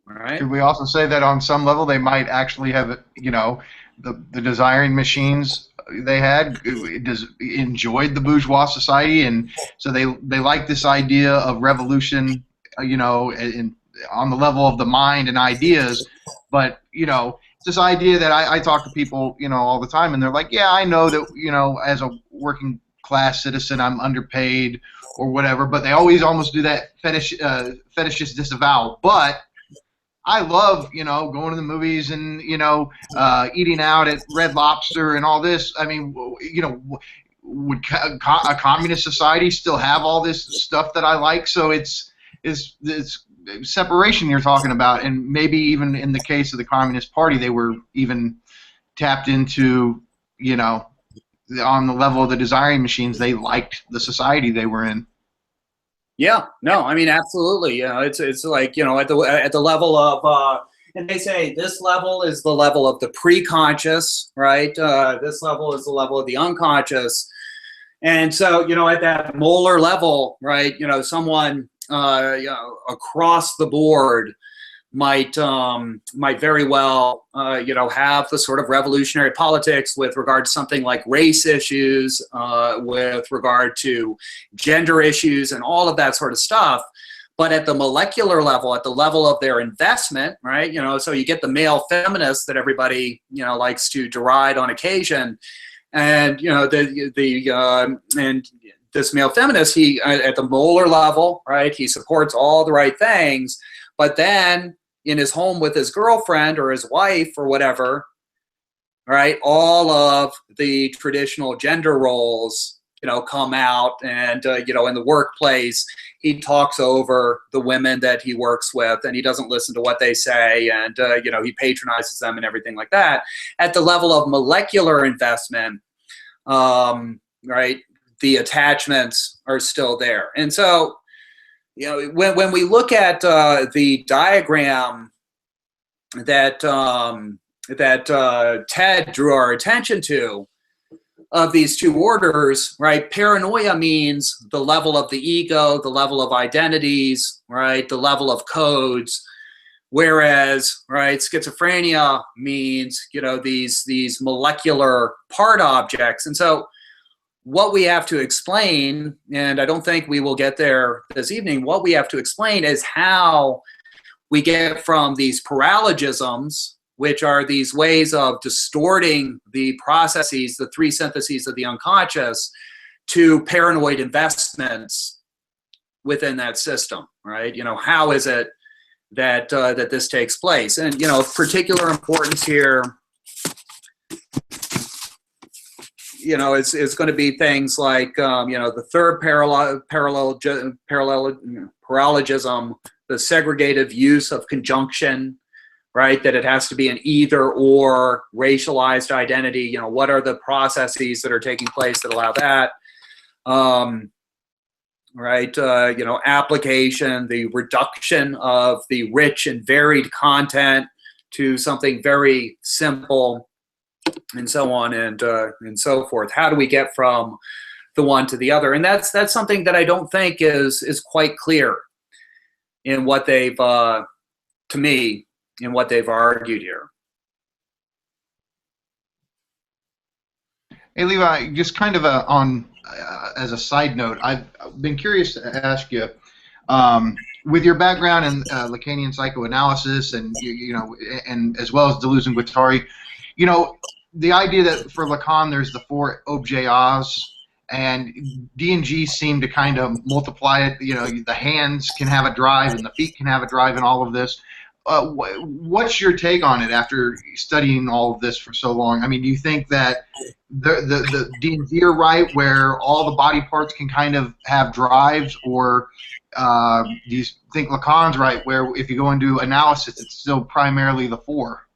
Right. Could we also say that on some level they might actually have, the desiring machines they had enjoyed the bourgeois society, and so they like this idea of revolution, on the level of the mind and ideas, but it's this idea that I talk to people all the time, and they're like, yeah, I know that as a working class citizen I'm underpaid or whatever, but they always almost do that fetishist disavowal. But I love going to the movies and eating out at Red Lobster and all this. I mean, would a communist society still have all this stuff that I like? So it's separation you're talking about, and maybe even in the case of the Communist Party, they were even tapped into, on the level of the desiring machines, they liked the society they were in. Yeah, no, I mean, absolutely. It's like, at the level of, and they say this level is the level of the pre-conscious, right? This level is the level of the unconscious. And so, at that molar level, right, someone across the board might very well have the sort of revolutionary politics with regard to something like race issues, with regard to gender issues and all of that sort of stuff. But at the molecular level, at the level of their investment, right, so you get the male feminist that everybody likes to deride on occasion, and and this male feminist, he at the molar level, right, he supports all the right things, but then in his home with his girlfriend or his wife or whatever, right, all of the traditional gender roles, come out, and in the workplace, he talks over the women that he works with, and he doesn't listen to what they say, and he patronizes them and everything like that. At the level of molecular investment, right, the attachments are still there. And so, when we look at the diagram that Ted drew our attention to of these two orders, right, paranoia means the level of the ego, the level of identities, right, the level of codes, whereas, right, schizophrenia means, these molecular part objects. And so what we have to explain, and I don't think we will get there this evening, what we have to explain is how we get from these paralogisms, which are these ways of distorting the processes, the three syntheses of the unconscious, to paranoid investments within that system, right? How is it that that this takes place? And of particular importance here, is going to be things like the third parallelism, the segregative use of conjunction, right? That it has to be an either or racialized identity. What are the processes that are taking place that allow that? Right? Application, the reduction of the rich and varied content to something very simple, and so on and so forth. How do we get from the one to the other? And that's something that I don't think is quite clear in what they've, to me, in what they've argued here. Hey, Levi, just kind of as a side note, I've been curious to ask you, with your background in Lacanian psychoanalysis and and as well as Deleuze and Guattari, the idea that for Lacan there's the four objets, and D&G seem to kind of multiply it. The hands can have a drive and the feet can have a drive in all of this. What's your take on it after studying all of this for so long? I mean, do you think that the D&G are right, where all the body parts can kind of have drives, or do you think Lacan's right, where if you go into analysis, it's still primarily the four?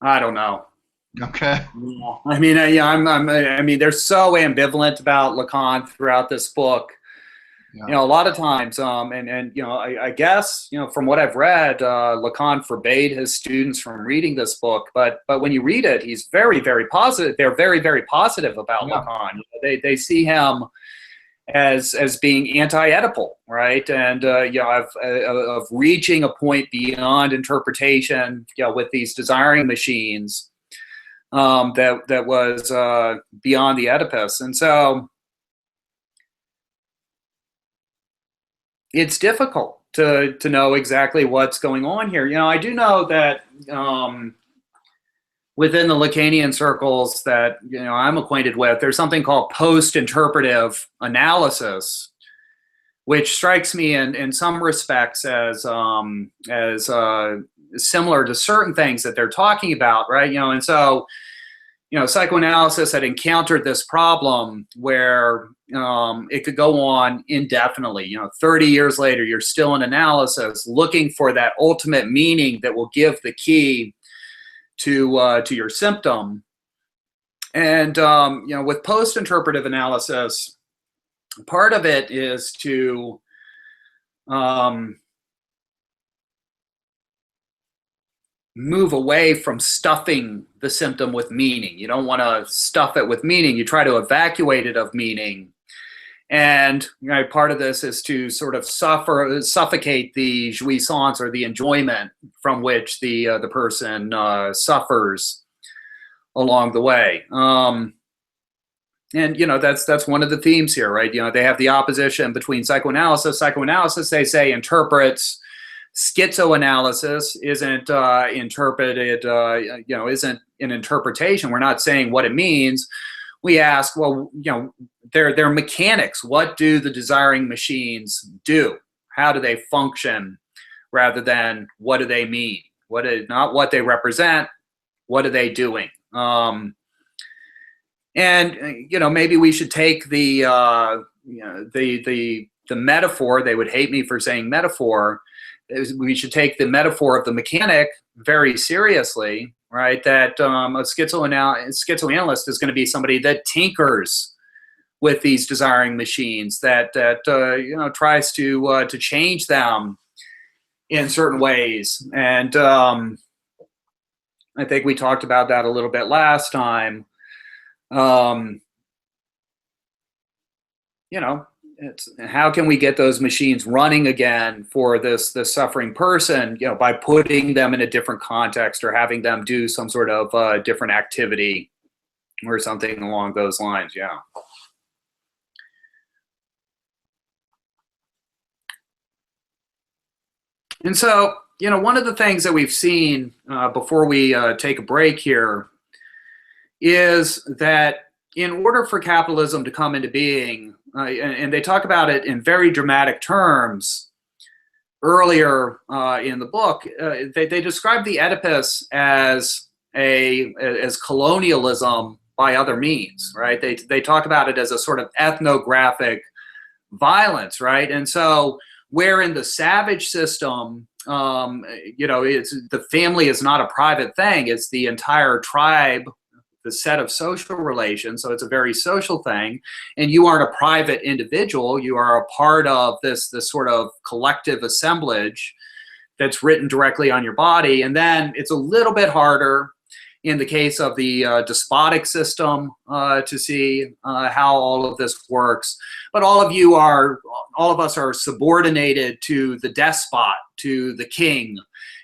I don't know. Okay. I mean, I mean, they're so ambivalent about Lacan throughout this book. Yeah. A lot of times, and I guess, from what I've read, Lacan forbade his students from reading this book. But when you read it, he's very, very positive. They're very, very positive about Lacan. They see him as being anti-Oedipal, right? And of reaching a point beyond interpretation, with these desiring machines, that was beyond the Oedipus. And so it's difficult to know exactly what's going on here. I do know that within the Lacanian circles that I'm acquainted with, there's something called post-interpretive analysis, which strikes me in some respects as similar to certain things that they're talking about, right? And so psychoanalysis had encountered this problem where it could go on indefinitely. 30 years later, you're still in analysis looking for that ultimate meaning that will give the key to your symptom. And with post-interpretive analysis, part of it is to move away from stuffing the symptom with meaning. You don't want to stuff it with meaning. You try to evacuate it of meaning. And part of this is to sort of suffocate the jouissance, or the enjoyment from which the person suffers along the way. And that's one of the themes here, right? They have the opposition between psychoanalysis. Psychoanalysis, they say, interprets. Schizoanalysis isn't interpreted, isn't an interpretation. We're not saying what it means. We ask, well, they're mechanics. What do the desiring machines do? How do they function, rather than what do they mean? Not what they represent. What are they doing? And maybe we should take the metaphor. They would hate me for saying metaphor. We should take the metaphor of the mechanic very seriously, right? That a schizoanalyst is going to be somebody that tinkers with these desiring machines, that tries to change them in certain ways. And I think we talked about that a little bit last time. It's how can we get those machines running again for this suffering person, by putting them in a different context, or having them do some sort of different activity or something along those lines. Yeah. And so, one of the things that we've seen before we take a break here is that in order for capitalism to come into being, and they talk about it in very dramatic terms earlier in the book, they describe the Oedipus as colonialism by other means, right? They talk about it as a sort of ethnographic violence, right? And so where in the savage system, it's the family is not a private thing, it's the entire tribe, the set of social relations, so it's a very social thing, and you aren't a private individual, you are a part of this sort of collective assemblage that's written directly on your body. And then it's a little bit harder in the case of the despotic system to see how all of this works. But all of us are subordinated to the despot, to the king.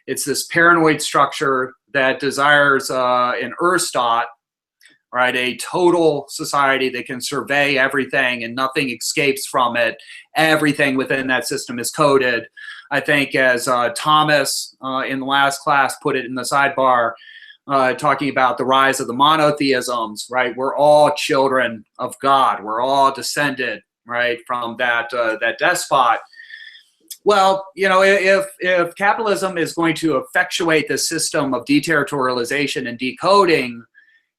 It's this paranoid structure that desires an Erstat, right? A total society that can survey everything and nothing escapes from it. Everything within that system is coded. I think as Thomas in the last class put it in the sidebar, talking about the rise of the monotheisms, right? We're all children of God. We're all descended, right, from that despot. Well, if capitalism is going to effectuate the system of deterritorialization and decoding,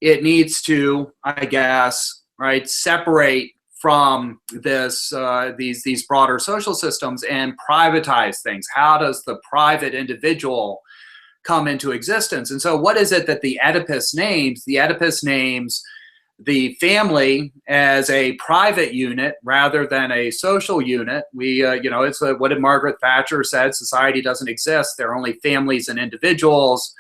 it needs to, I guess, right, separate from these broader social systems and privatize things. How does the private individual come into existence? And so what is it that the Oedipus names? The Oedipus names the family as a private unit rather than a social unit. It's what did Margaret Thatcher said, society doesn't exist, there are only families and individuals,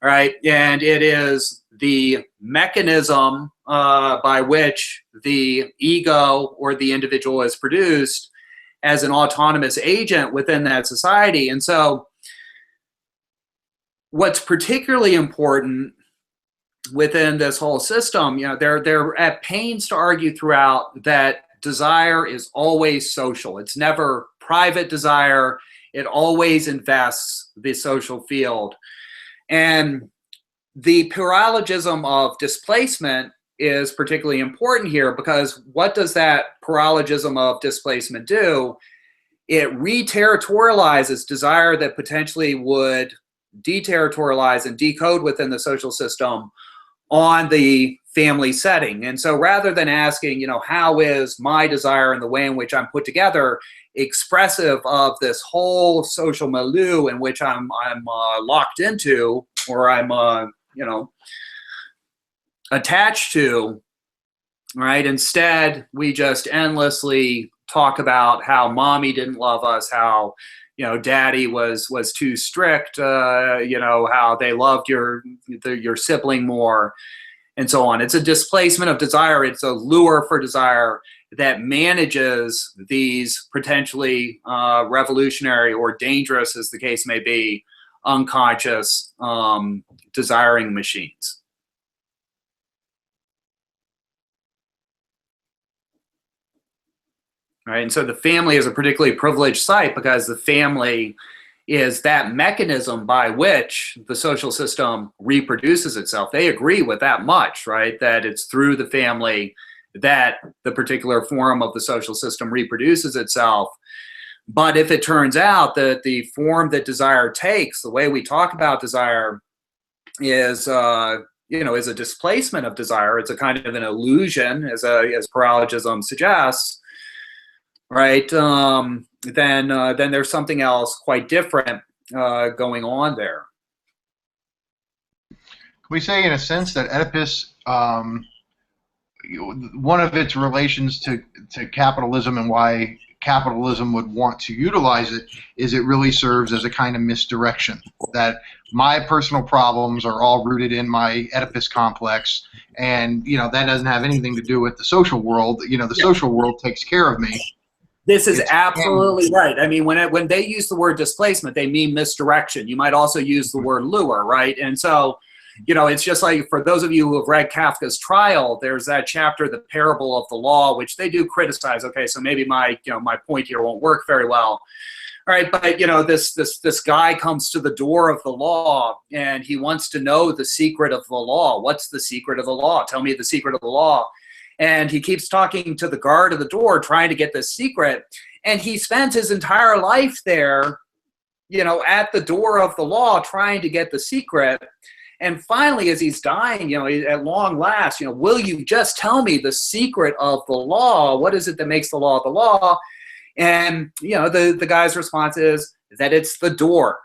right? And it is the mechanism by which the ego or the individual is produced as an autonomous agent within that society. And so what's particularly important within this whole system, they're at pains to argue throughout that desire is always social. It's never private desire. It always invests the social field. And the paralogism of displacement is particularly important here, because what does that paralogism of displacement do? It re-territorializes desire that potentially would deterritorialize and decode within the social system on the family setting. And so rather than asking, how is my desire and the way in which I'm put together expressive of this whole social milieu in which I'm locked into, or I'm attached to, right? Instead, we just endlessly talk about how mommy didn't love us, how daddy was too strict, how they loved your sibling more, and so on. It's a displacement of desire. It's a lure for desire that manages these potentially revolutionary or dangerous, as the case may be, unconscious desiring machines. Right, and so the family is a particularly privileged site because the family is that mechanism by which the social system reproduces itself. They agree with that much, right? That it's through the family that the particular form of the social system reproduces itself. But if it turns out that the form that desire takes, the way we talk about desire, is is a displacement of desire, it's a kind of an illusion, as paralogism suggests, right? Then there's something else quite different going on there. Can we say, in a sense, that Oedipus, one of its relations to capitalism and why capitalism would want to utilize it is it really serves as a kind of misdirection, that my personal problems are all rooted in my Oedipus complex, and that doesn't have anything to do with the social world. The social world takes care of me. This is absolutely right. I mean, when they use the word displacement, they mean misdirection. You might also use the word lure, right? And so, it's just like, for those of you who have read Kafka's Trial, there's that chapter, The Parable of the Law, which they do criticize. Okay, so maybe my point here won't work very well. All right, but this guy comes to the door of the law, and he wants to know the secret of the law. What's the secret of the law? Tell me the secret of the law. And he keeps talking to the guard of the door, trying to get this secret. And he spends his entire life there, at the door of the law, trying to get the secret. And finally, as he's dying, at long last, will you just tell me the secret of the law? What is it that makes the law the law? And, the guy's response is that it's the door,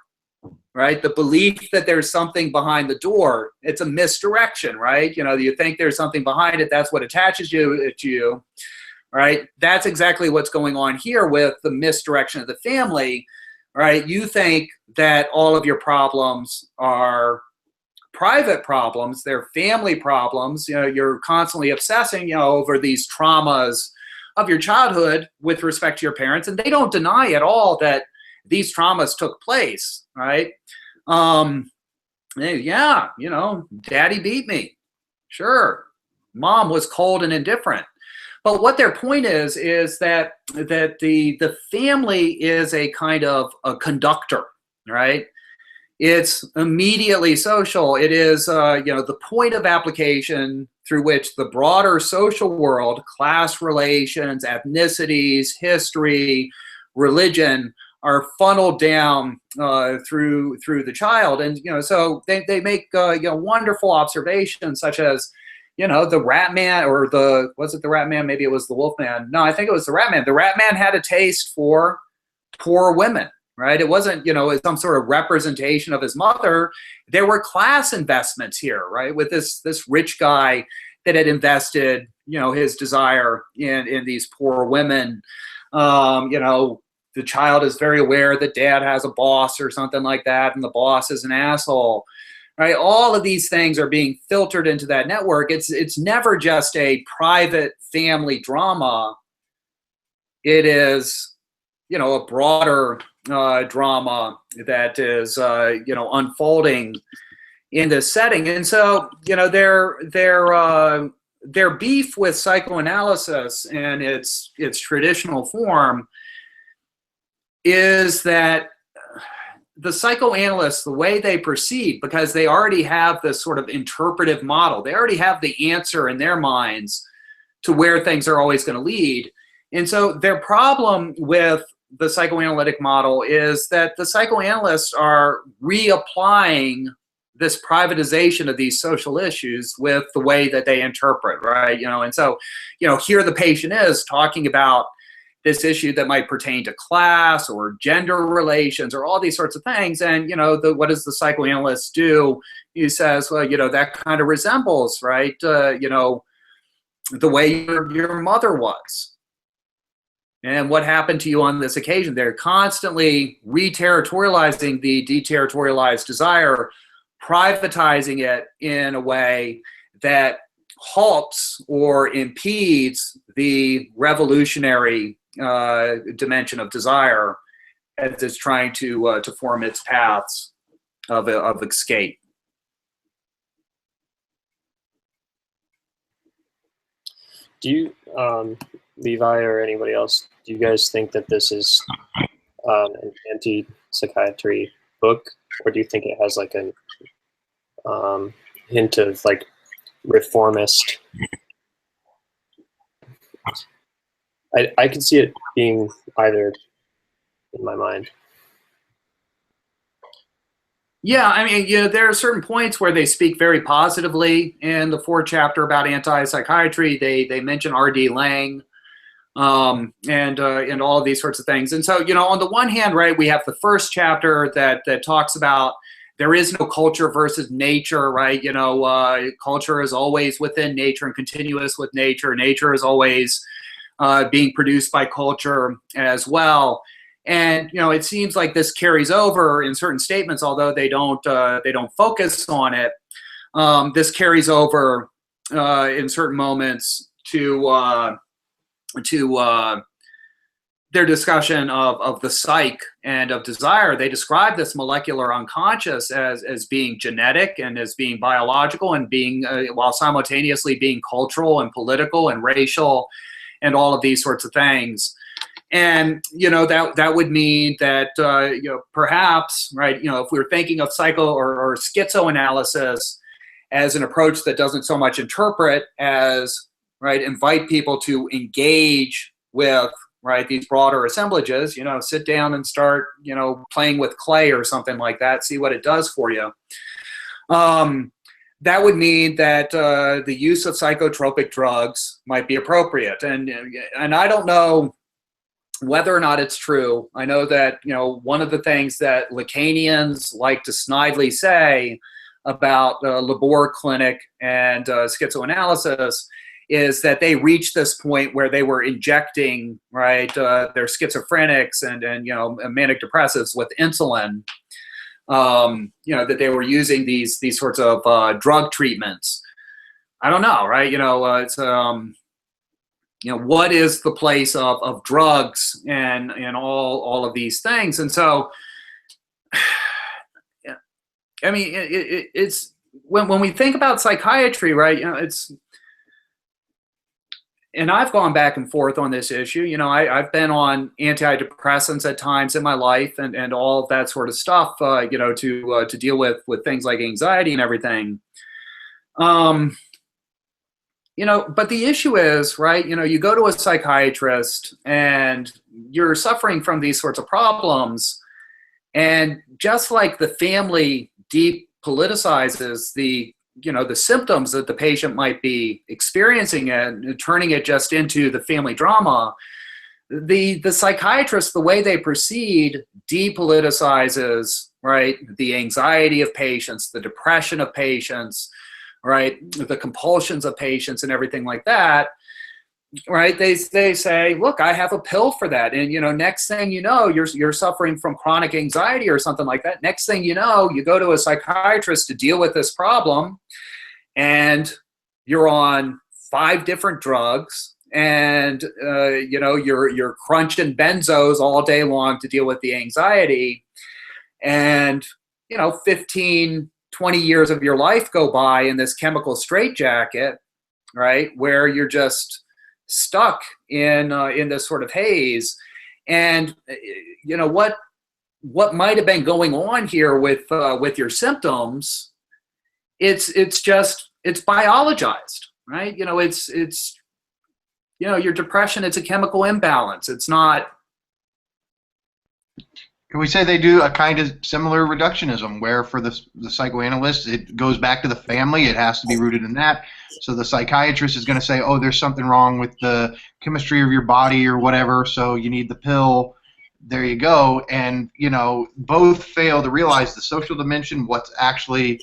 right? The belief that there's something behind the door. It's a misdirection, right? You think there's something behind it. That's what attaches you to you, right? That's exactly what's going on here with the misdirection of the family, right? You think that all of your problems are private problems, they're family problems. You're constantly obsessing, over these traumas of your childhood with respect to your parents, and they don't deny at all that these traumas took place, right? Yeah, daddy beat me. Sure. Mom was cold and indifferent. But what their point is that the family is a kind of a conductor, right? It's immediately social. It is, the point of application through which the broader social world, class relations, ethnicities, history, religion, are funneled down through the child. And, so they make, wonderful observations such as, the rat man, or was it the rat man? Maybe it was the wolf man. No, I think it was the rat man. The rat man had a taste for poor women. Right? It wasn't, some sort of representation of his mother. There were class investments here, right? With this rich guy that had invested, his desire in these poor women. The child is very aware that dad has a boss or something like that, and the boss is an asshole. Right? All of these things are being filtered into that network. It's never just a private family drama. It is, a broader drama that is, unfolding in this setting. And so, their beef with psychoanalysis and its traditional form is that the psychoanalysts, the way they proceed, because they already have this sort of interpretive model, they already have the answer in their minds to where things are always going to lead. And so their problem with the psychoanalytic model is that the psychoanalysts are reapplying this privatization of these social issues with the way that they interpret, right? And so, here the patient is talking about this issue that might pertain to class or gender relations or all these sorts of things. And, what does the psychoanalyst do? He says, well, that kind of resembles, right, the way your mother was. And what happened to you on this occasion? They're constantly re-territorializing the deterritorialized desire, privatizing it in a way that halts or impedes the revolutionary dimension of desire as it's trying to form its paths of escape. Do you, Levi or anybody else, do you guys think that this is an anti-psychiatry book, or do you think it has like a hint of like reformist? I could see it being either in my mind. Yeah, I mean, there are certain points where they speak very positively. In the 4th chapter about anti-psychiatry, they mention R.D. Laing, and all of these sorts of things. And so, on the one hand, right, we have the 1st chapter that talks about there is no culture versus nature, right? Culture is always within nature and continuous with nature. Nature is always being produced by culture as well. And it seems like this carries over in certain statements, although they don't focus on it. This carries over in certain moments to their discussion of the psyche and of desire. They describe this molecular unconscious as being genetic and as being biological and being while simultaneously being cultural and political and racial and all of these sorts of things. And, that would mean that, perhaps, right, if we were thinking of psycho or schizoanalysis as an approach that doesn't so much interpret as, right, invite people to engage with, right, these broader assemblages, sit down and start, playing with clay or something like that, see what it does for you. That would mean that the use of psychotropic drugs might be appropriate. And I don't know whether or not it's true. I know that, one of the things that Lacanians like to snidely say about Labor Clinic and schizoanalysis is that they reached this point where they were injecting, right, their schizophrenics and manic depressives with insulin. That they were using these sorts of drug treatments. I don't know, right? It's what is the place of drugs and all of these things? And so, I mean, it's when we think about psychiatry, right? It's, and I've gone back and forth on this issue. I've been on antidepressants at times in my life and all of that sort of stuff, to deal with things like anxiety and everything. But the issue is, right, you go to a psychiatrist and you're suffering from these sorts of problems. And just like the family depoliticizes the symptoms that the patient might be experiencing and turning it just into the family drama, the psychiatrist, the way they proceed, depoliticizes, right, the anxiety of patients, the depression of patients, right, the compulsions of patients and everything like that, right? They say, look, I have a pill for that. And, next thing you know, you're suffering from chronic anxiety or something like that. Next thing you know, you go to a psychiatrist to deal with this problem and you're on 5 different drugs and, you're crunching benzos all day long to deal with the anxiety. And, 15, 20 years of your life go by in this chemical straitjacket, right, where you're just stuck in this sort of haze. And what might have been going on here with your symptoms, it's biologized, right? It's your depression, it's a chemical imbalance. It's not. Can we say they do a kind of similar reductionism where for the psychoanalyst it goes back to the family, it has to be rooted in that. So the psychiatrist is going to say, oh, there's something wrong with the chemistry of your body or whatever, so you need the pill. There you go. And, both fail to realize the social dimension, what's actually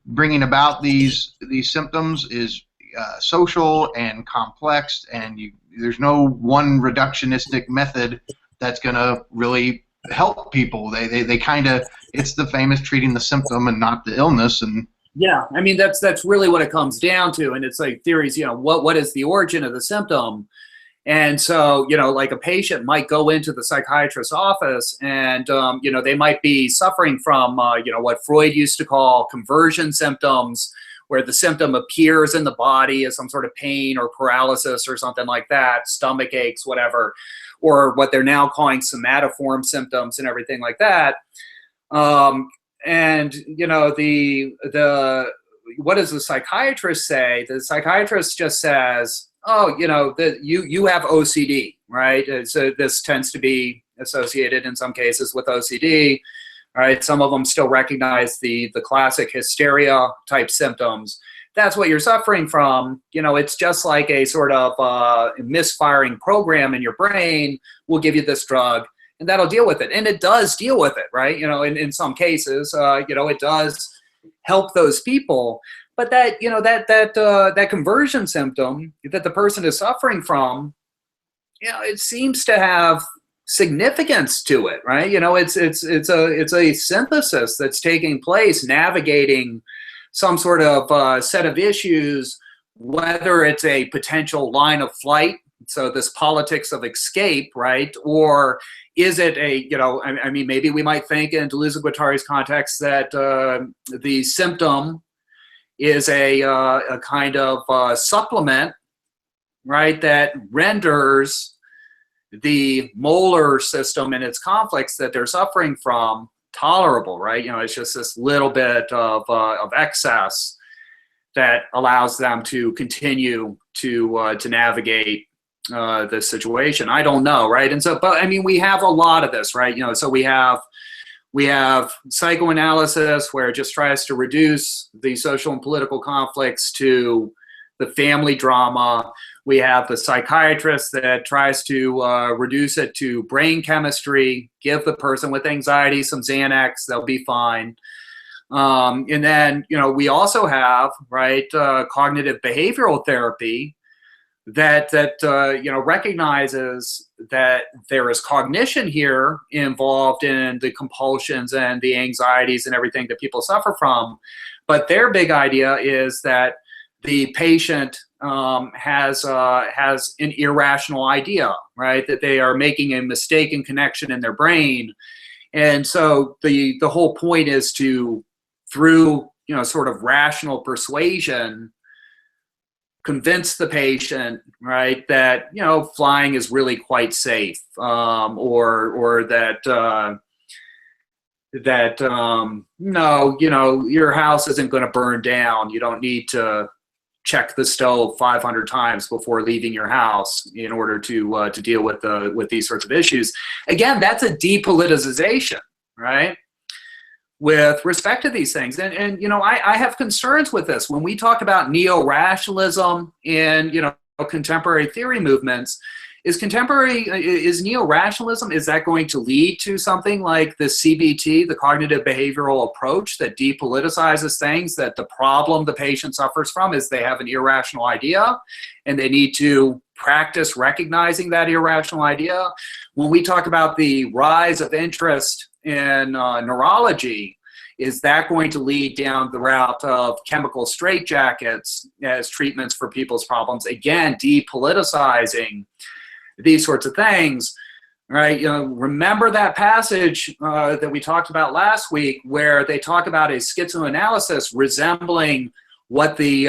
bringing about these symptoms is social and complex, and there's no one reductionistic method that's going to really help people. They kind of, it's the famous treating the symptom and not the illness. And yeah, I mean, that's really what it comes down to. And it's like theories, what is the origin of the symptom? And so, like a patient might go into the psychiatrist's office and, they might be suffering from, what Freud used to call conversion symptoms, where the symptom appears in the body as some sort of pain or paralysis or something like that, stomach aches, whatever, or what they're now calling somatoform symptoms and everything like that. And what does the psychiatrist say? The psychiatrist just says, oh, you have OCD, right? So this tends to be associated in some cases with OCD. All right, some of them still recognize the classic hysteria type symptoms. That's what you're suffering from. It's just like a sort of misfiring program in your brain. We'll give you this drug, and that'll deal with it. And it does deal with it, right? In some cases, it does help those people. But that, that conversion symptom that the person is suffering from, it seems to have significance to it, right? It's a synthesis that's taking place, navigating some sort of set of issues, whether it's a potential line of flight, so this politics of escape, right? Or is it a, I mean, maybe we might think in Deleuze and Guattari's context that the symptom is a kind of supplement, right, that renders the molar system and its conflicts that they're suffering from tolerable, right? It's just this little bit of excess that allows them to continue to navigate the situation. I don't know, right? And so, but I mean, we have a lot of this, right? So we have psychoanalysis where it just tries to reduce the social and political conflicts to the family drama. We have the psychiatrist that tries to reduce it to brain chemistry, give the person with anxiety some Xanax, they'll be fine. And then, we also have, right, cognitive behavioral therapy that recognizes that there is cognition here involved in the compulsions and the anxieties and everything that people suffer from. But their big idea is that the patient has an irrational idea, right? That they are making a mistaken connection in their brain. And so the whole point is to, through sort of rational persuasion, convince the patient, right, that flying is really quite safe, or that no, your house isn't going to burn down. You don't need to check the stove 500 times before leaving your house in order to deal with these sorts of issues. Again, that's a depoliticization, right? With respect to these things. And I have concerns with this. When we talk about neo-rationalism in, contemporary theory movements, is neo-rationalism, is that going to lead to something like the CBT, the cognitive behavioral approach that depoliticizes things, that the problem the patient suffers from is they have an irrational idea and they need to practice recognizing that irrational idea? When we talk about the rise of interest in neurology, is that going to lead down the route of chemical straitjackets as treatments for people's problems? Again, depoliticizing these sorts of things, right? Remember that passage that we talked about last week where they talk about a schizoanalysis resembling what the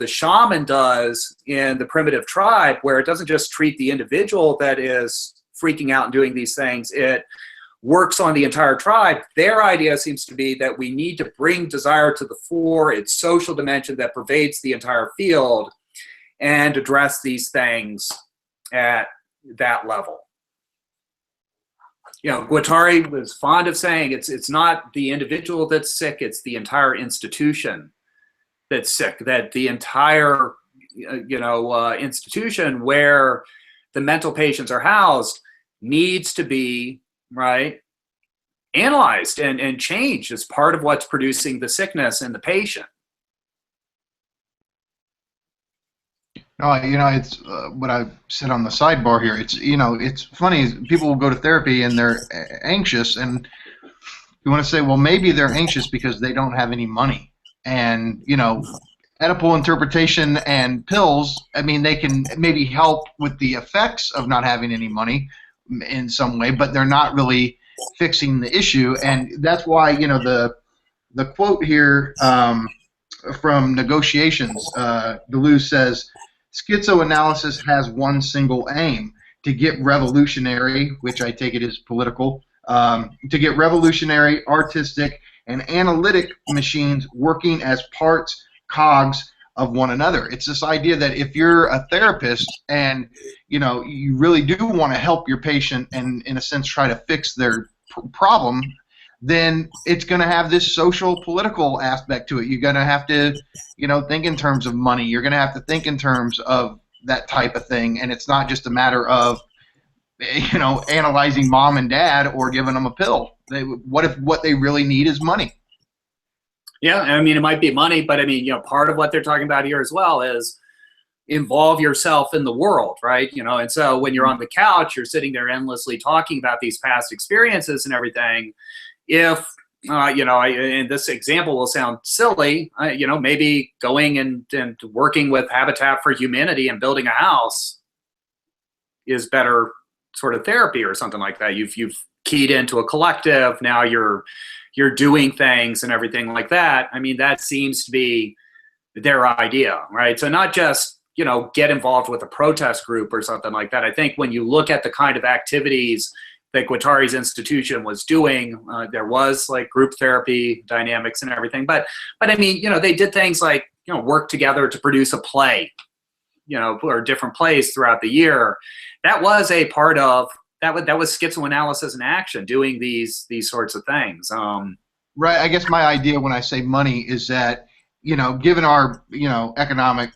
shaman does in the primitive tribe, where it doesn't just treat the individual that is freaking out and doing these things, it works on the entire tribe. Their idea seems to be that we need to bring desire to the fore, its social dimension that pervades the entire field, and address these things at that level. Guattari was fond of saying it's not the individual that's sick, it's the entire institution that's sick, that the entire institution where the mental patients are housed needs to be, right, analyzed and changed as part of what's producing the sickness in the patient. No, it's what I said on the sidebar here. It's it's funny. People will go to therapy and they're anxious, and you want to say, well, maybe they're anxious because they don't have any money, and Oedipal interpretation and pills. I mean, they can maybe help with the effects of not having any money in some way, but they're not really fixing the issue, and that's why the quote here from Negotiations, Deleuze says, schizoanalysis has one single aim: to get revolutionary, which I take it is political, to get revolutionary, artistic, and analytic machines working as parts, cogs of one another. It's this idea that if you're a therapist and you really do want to help your patient and in a sense try to fix their problem, then it's going to have this social political aspect to it. You're going to have to think in terms of money. You're going to have to think in terms of that type of thing, and it's not just a matter of analyzing mom and dad or giving them a pill. What if what they really need is money? Yeah, I mean, it might be money, but I mean, part of what they're talking about here as well is involve yourself in the world, right? And so when you're on the couch, you're sitting there endlessly talking about these past experiences and everything. If, and this example will sound silly, maybe going and working with Habitat for Humanity and building a house is better sort of therapy or something like that. You've keyed into a collective, now you're doing things and everything like that. I mean, that seems to be their idea, right? So not just you know, get involved with a protest group or something like that. I think when you look at the kind of activities that Guattari's institution was doing, there was like group therapy dynamics and everything. But I mean, you know, they did things like, you know, work together to produce a play, you know, or different plays throughout the year. That was a part of that. Was schizoanalysis in action, doing these sorts of things. Right. I guess my idea when I say money is that, you know, given our, you know, economic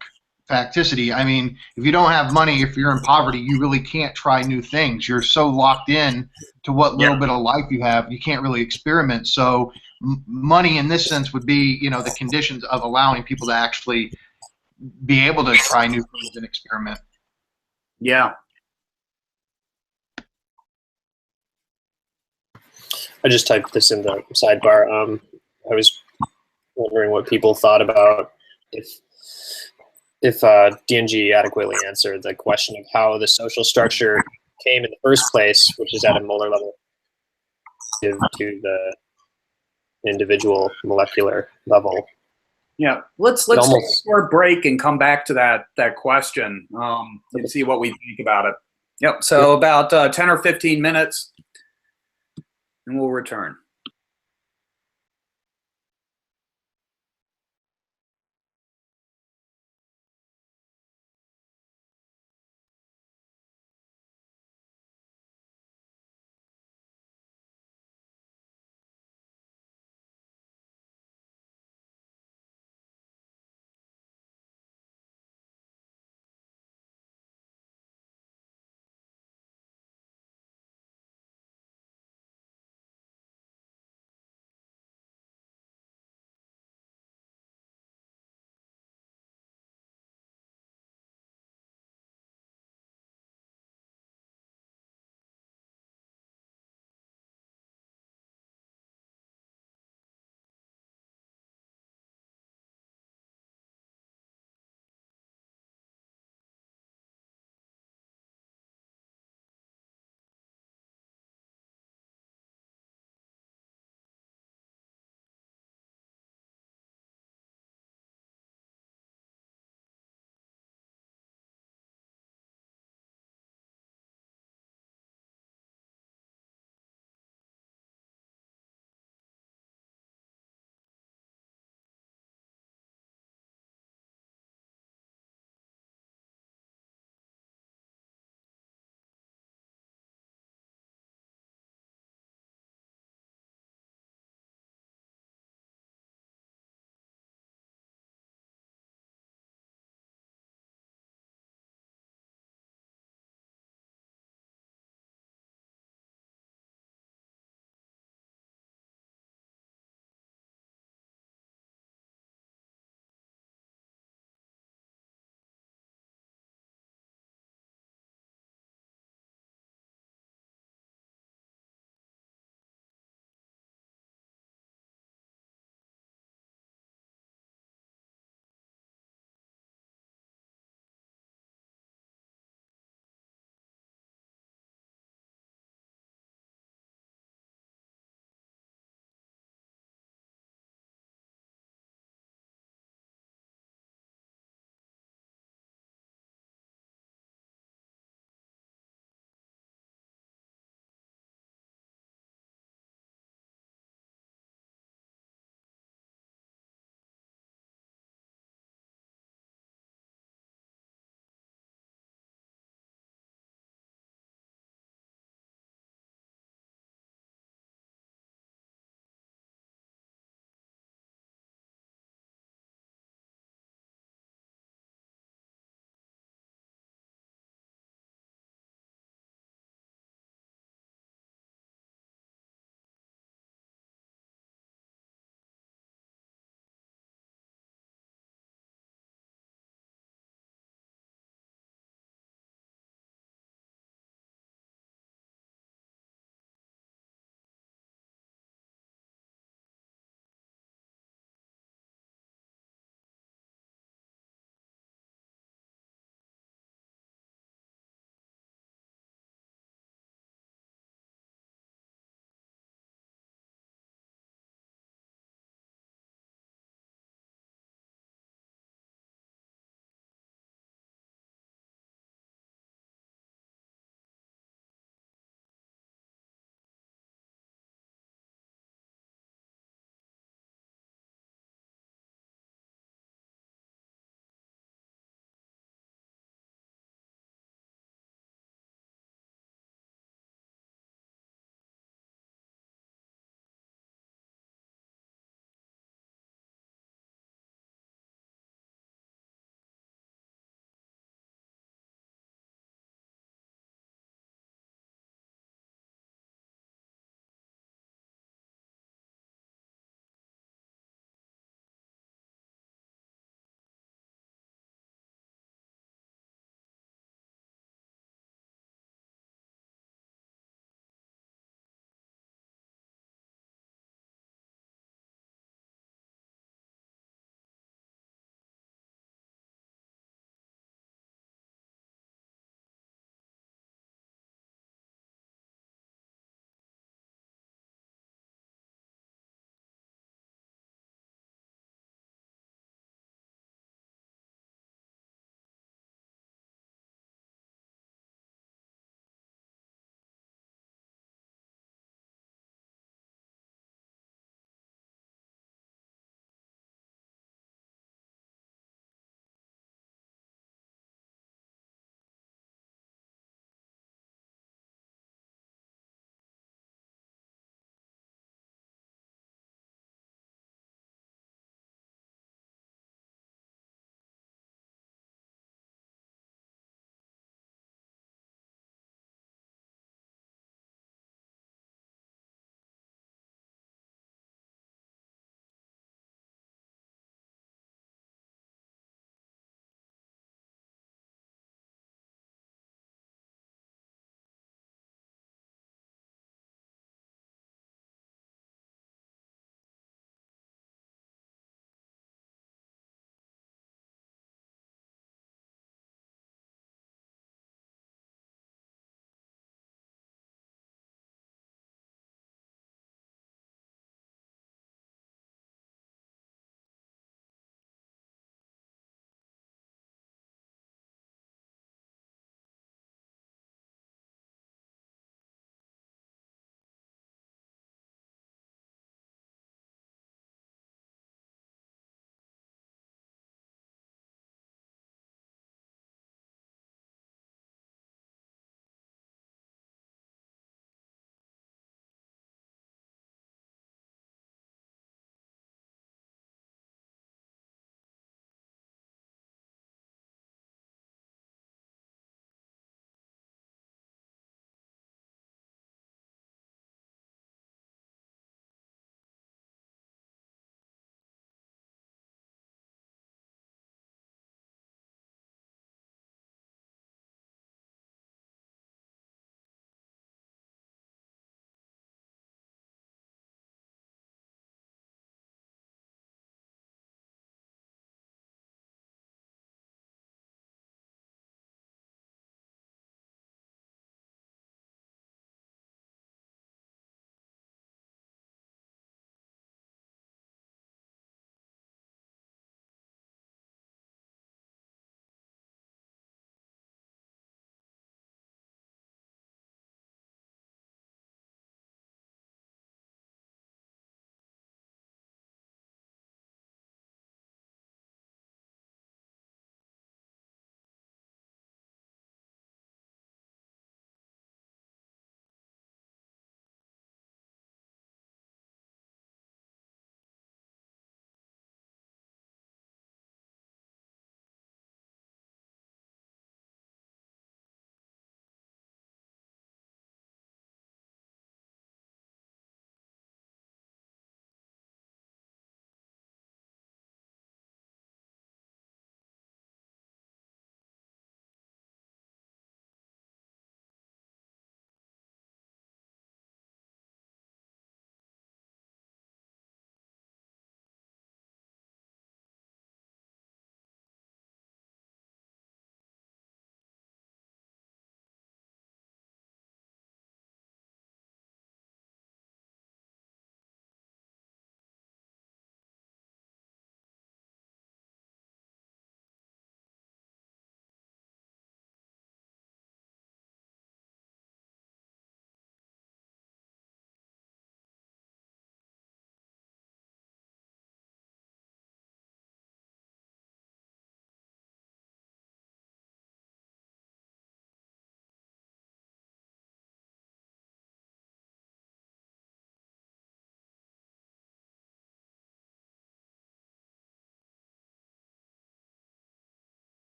facticity, I mean, if you don't have money, if you're in poverty, you really can't try new things. You're so locked in to what little bit of life you have, you can't really experiment. So money in this sense would be, you know, the conditions of allowing people to actually be able to try new things and experiment. Yeah. I just typed this in the sidebar. I was wondering what people thought about if DNG adequately answered the question of how the social structure came in the first place, which is at a molar level, to the individual molecular level. Yeah, let's take a short break and come back to that question and see what we think about it. Yep. So about 10 or 15 minutes, and we'll return.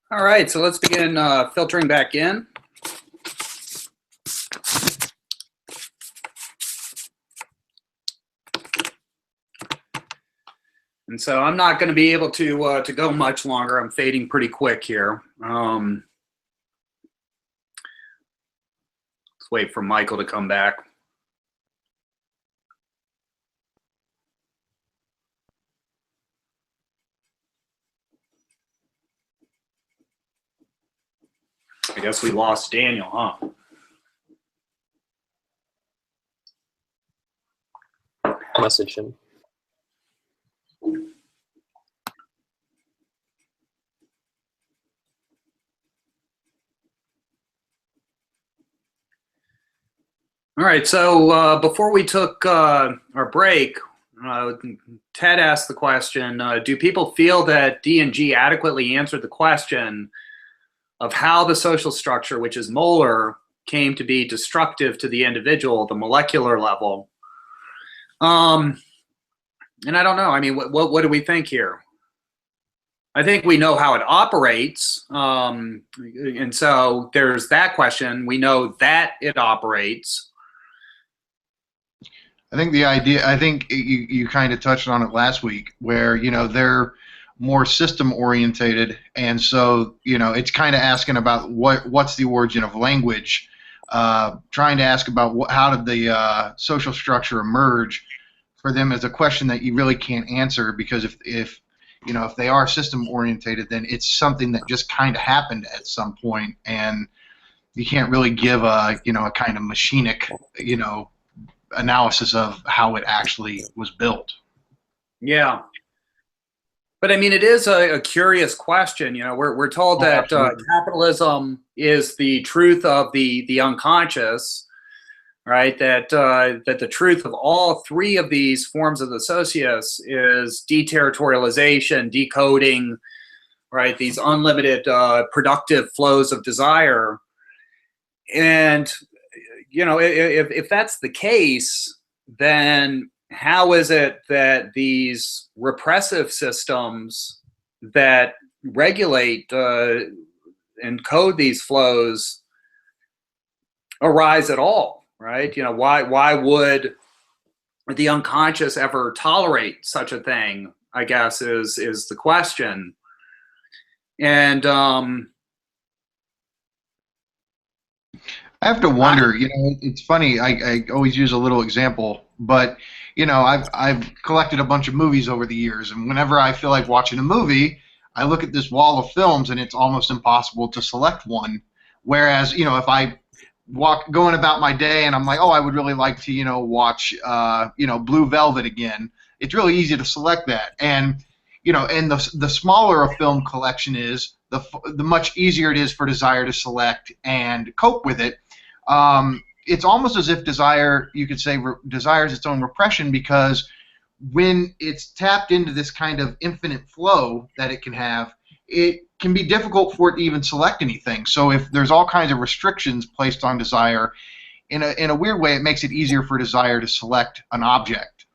All right, so let's begin filtering back in. And so I'm not going to be able to go much longer. I'm fading pretty quick here. Let's wait for Michael to come back. I guess we lost Daniel, huh? Message him. All right, so before we took our break, Ted asked the question, do people feel that D&G adequately answered the question of how the social structure, which is molar, came to be destructive to the individual at the molecular level? And I don't know. I mean, what do we think here? I think we know how it operates. And so there's that question. We know that it operates. I think the idea, I think you kind of touched on it last week, where, you know, they're more system orientated, and so, you know, it's kind of asking about what's the origin of language, trying to ask about how did the social structure emerge. For them is a question that you really can't answer, because if you know, if they are system orientated, then it's something that just kind of happened at some point, and you can't really give a, you know, a kind of machinic, you know, analysis of how it actually was built. Yeah. But I mean, it is a curious question. You know, we're told that capitalism is the truth of the unconscious, right? That that the truth of all three of these forms of the socius is deterritorialization, decoding, right? These unlimited productive flows of desire. And you know, if that's the case, then how is it that these repressive systems that regulate and code these flows arise at all, right? You know, why would the unconscious ever tolerate such a thing, I guess, is the question. And I have to wonder, you know, it's funny, I always use a little example, but, you know, I've collected a bunch of movies over the years, and whenever I feel like watching a movie, I look at this wall of films, and it's almost impossible to select one. Whereas, you know, if I going about my day and I'm like, oh, I would really like to, you know, watch, you know, Blue Velvet again, it's really easy to select that. And, you know, and the smaller a film collection is, the much easier it is for desire to select and cope with it. It's almost as if desire, you could say, desires its own repression, because when it's tapped into this kind of infinite flow that it can have, it can be difficult for it to even select anything. So if there's all kinds of restrictions placed on desire, in a weird way, it makes it easier for desire to select an object.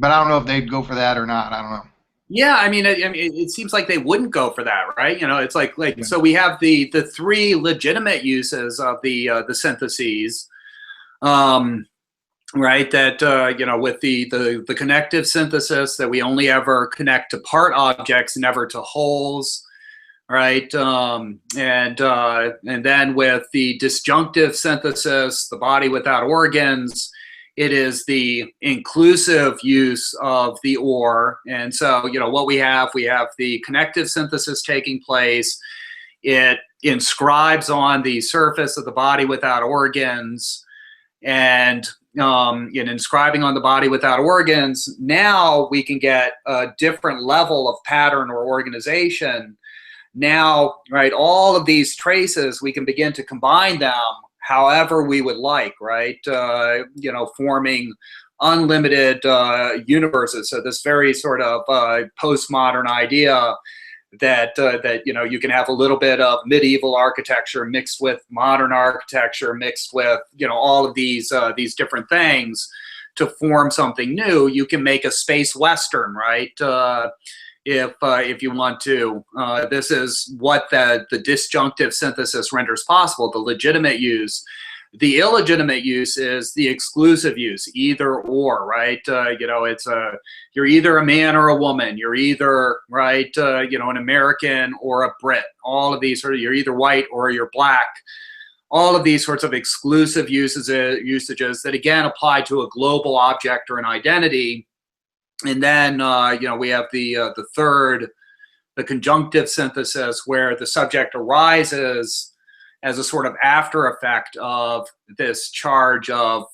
But I don't know if they'd go for that or not. I don't know. Yeah, I mean, it seems like they wouldn't go for that, right? You know, it's like yeah. So we have the three legitimate uses of the syntheses, right? That you know, with the connective synthesis, that we only ever connect to part objects, never to wholes, right? And then with the disjunctive synthesis, the body without organs, it is the inclusive use of the or. And so, you know, what we have the connective synthesis taking place. It inscribes on the surface of the body without organs. And in inscribing on the body without organs, now we can get a different level of pattern or organization. Now, right, all of these traces, we can begin to combine them however we would like, right? You know, forming unlimited universes. So this very sort of postmodern idea that that you know, you can have a little bit of medieval architecture mixed with modern architecture, mixed with, you know, all of these different things to form something new. You can make a space western, right? if you want to. This is what the disjunctive synthesis renders possible, the legitimate use. The illegitimate use is the exclusive use, either or, right? It's you're either a man or a woman. You're either, right, an American or a Brit. All of these you're either white or you're black. All of these sorts of exclusive usages that, again, apply to a global object or an identity. And then, we have the third, the conjunctive synthesis, where the subject arises as a sort of after effect of this charge of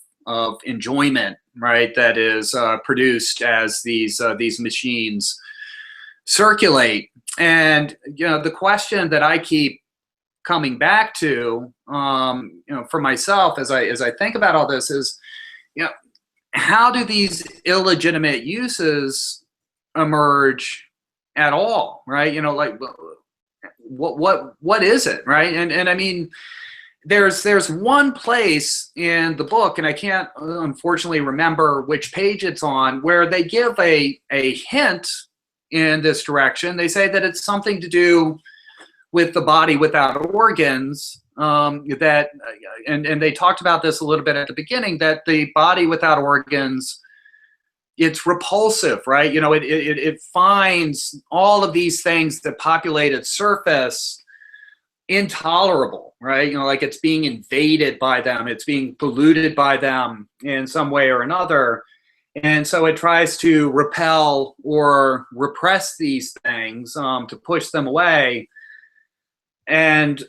enjoyment, right, that is produced as these machines circulate. And the question that I keep coming back to, for myself as I think about all this is, how do these illegitimate uses emerge at all, right? What is it, right? And I mean, there's one place in the book, and I can't unfortunately remember which page it's on, where they give a hint in this direction. They say that it's something to do with the body without organs. And they talked about this a little bit at the beginning, that the body without organs, it's repulsive, right? It finds all of these things that populate its surface intolerable, right? Like it's being invaded by them, it's being polluted by them in some way or another. And so it tries to repel or repress these things, to push them away. And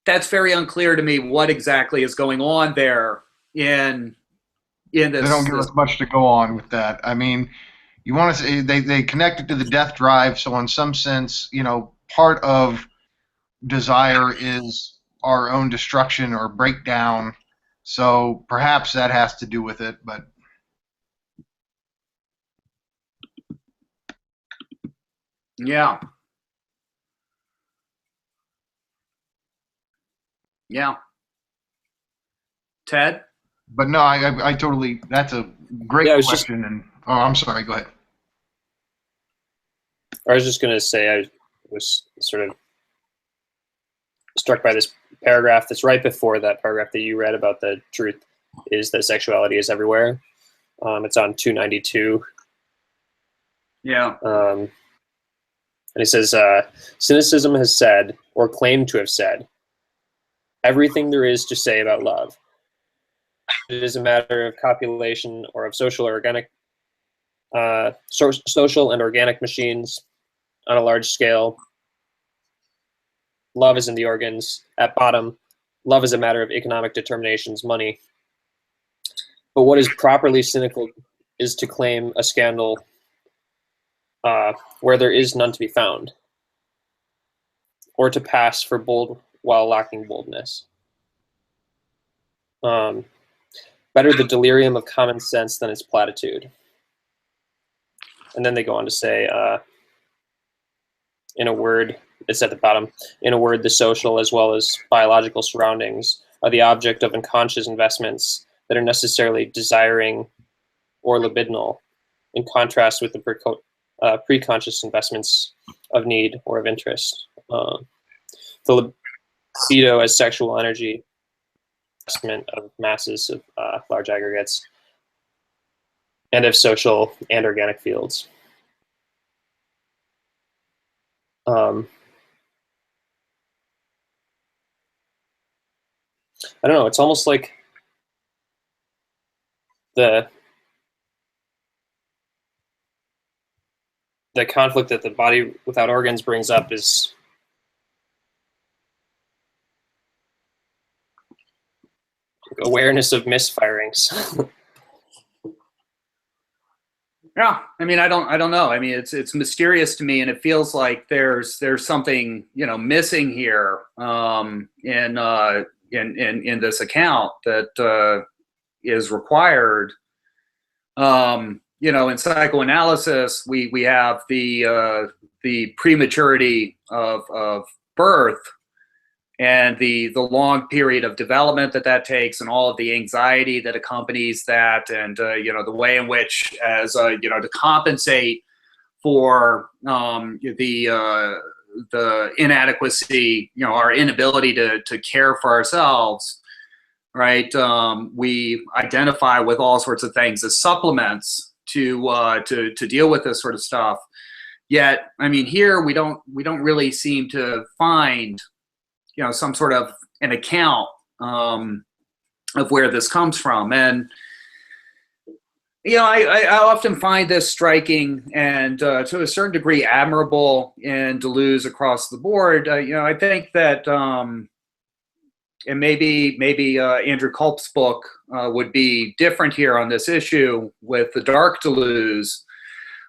that's very unclear to me what exactly is going on there in this. They don't give us much to go on with that. I mean, you want to say they connect it to the death drive, so in some sense, part of desire is our own destruction or breakdown. So perhaps that has to do with it, but yeah. Ted? But no, I totally, that's a great question. And I'm sorry, go ahead. I was just going to say, I was sort of struck by this paragraph that's right before that paragraph that you read about the truth is that sexuality is everywhere. It's on 292. Yeah. And it says, cynicism has said, or claimed to have said, everything there is to say about love. It is a matter of copulation or of social and organic machines on a large scale. Love is in the organs. At bottom, love is a matter of economic determinations, money. But what is properly cynical is to claim a scandal where there is none to be found, or to pass for bold while lacking boldness. Better the delirium of common sense than its platitude. And then they go on to say, in a word, it's at the bottom, in a word, the social as well as biological surroundings are the object of unconscious investments that are necessarily desiring or libidinal, in contrast with the preconscious investments of need or of interest. The libido as sexual energy, investment of masses of large aggregates, and of social and organic fields. I don't know, it's almost like the conflict that the body without organs brings up is awareness of misfirings. Yeah, I mean, I don't know. I mean, it's mysterious to me, and it feels like there's something missing here in this account that is required. In psychoanalysis, we have the prematurity of birth, and the long period of development that takes, and all of the anxiety that accompanies that, and the way in which, as to compensate for the inadequacy, our inability to care for ourselves, right? We identify with all sorts of things as supplements to deal with this sort of stuff. Yet, I mean, here we don't really seem to find some sort of an account of where this comes from. And I often find this striking and to a certain degree admirable in Deleuze across the board. I think that, and maybe Andrew Culp's book would be different here on this issue with the dark Deleuze.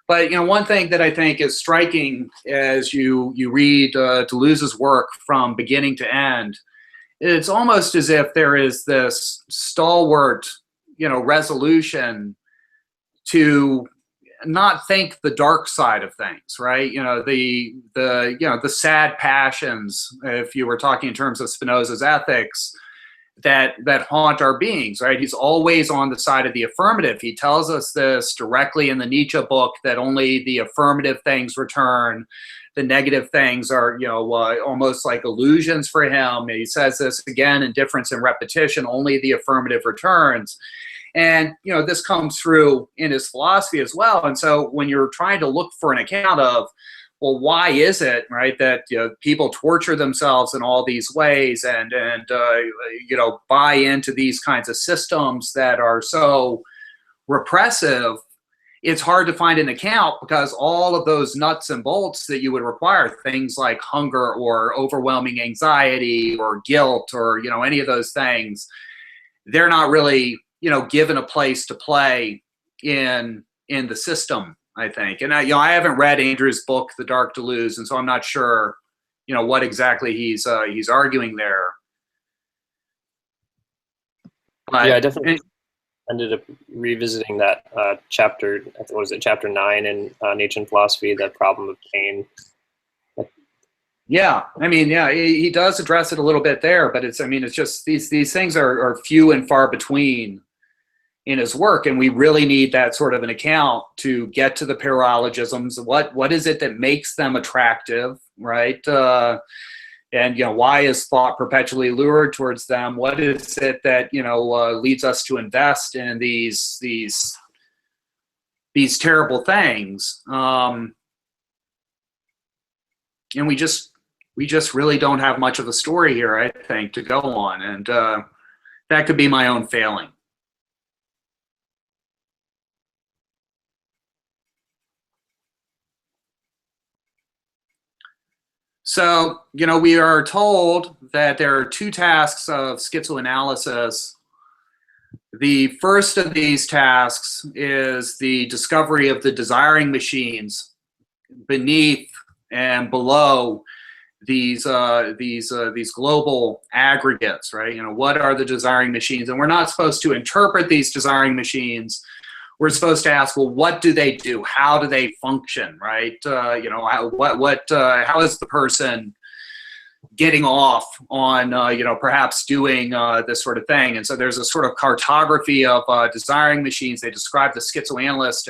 But one thing that I think is striking as you read Deleuze's work from beginning to end, it's almost as if there is this stalwart, resolution to not think the dark side of things, right? The sad passions, if you were talking in terms of Spinoza's ethics, that haunt our beings, right? He's always on the side of the affirmative. He tells us this directly in the Nietzsche book, that only the affirmative things return. The negative things are, almost like illusions for him. He says this again in Difference and Repetition, only the affirmative returns. And, this comes through in his philosophy as well. And so when you're trying to look for an account of, well, why is it, right, that people torture themselves in all these ways and buy into these kinds of systems that are so repressive? It's hard to find an account, because all of those nuts and bolts that you would require, things like hunger or overwhelming anxiety or guilt or any of those things, they're not really given a place to play in the system, I think. And I haven't read Andrew's book, The Dark Deleuze, and so I'm not sure, what exactly he's arguing there. But, yeah, I definitely ended up revisiting that chapter. I think, what was it, chapter 9 in Nature and Philosophy, that problem of pain. Yeah, I mean, yeah, he does address it a little bit there, but it's just these things are few and far between in his work, and we really need that sort of an account to get to the paralogisms. What is it that makes them attractive, right? And why is thought perpetually lured towards them? What is it that leads us to invest in these terrible things? And we just really don't have much of a story here, I think, to go on, and that could be my own failing. So, we are told that there are two tasks of schizoanalysis. The first of these tasks is the discovery of the desiring machines beneath and below these global aggregates, right? What are the desiring machines? And we're not supposed to interpret these desiring machines. We're supposed to ask, well, what do they do? How do they function, right? How is the person getting off on, perhaps doing this sort of thing? And so there's a sort of cartography of desiring machines. They describe the schizoanalyst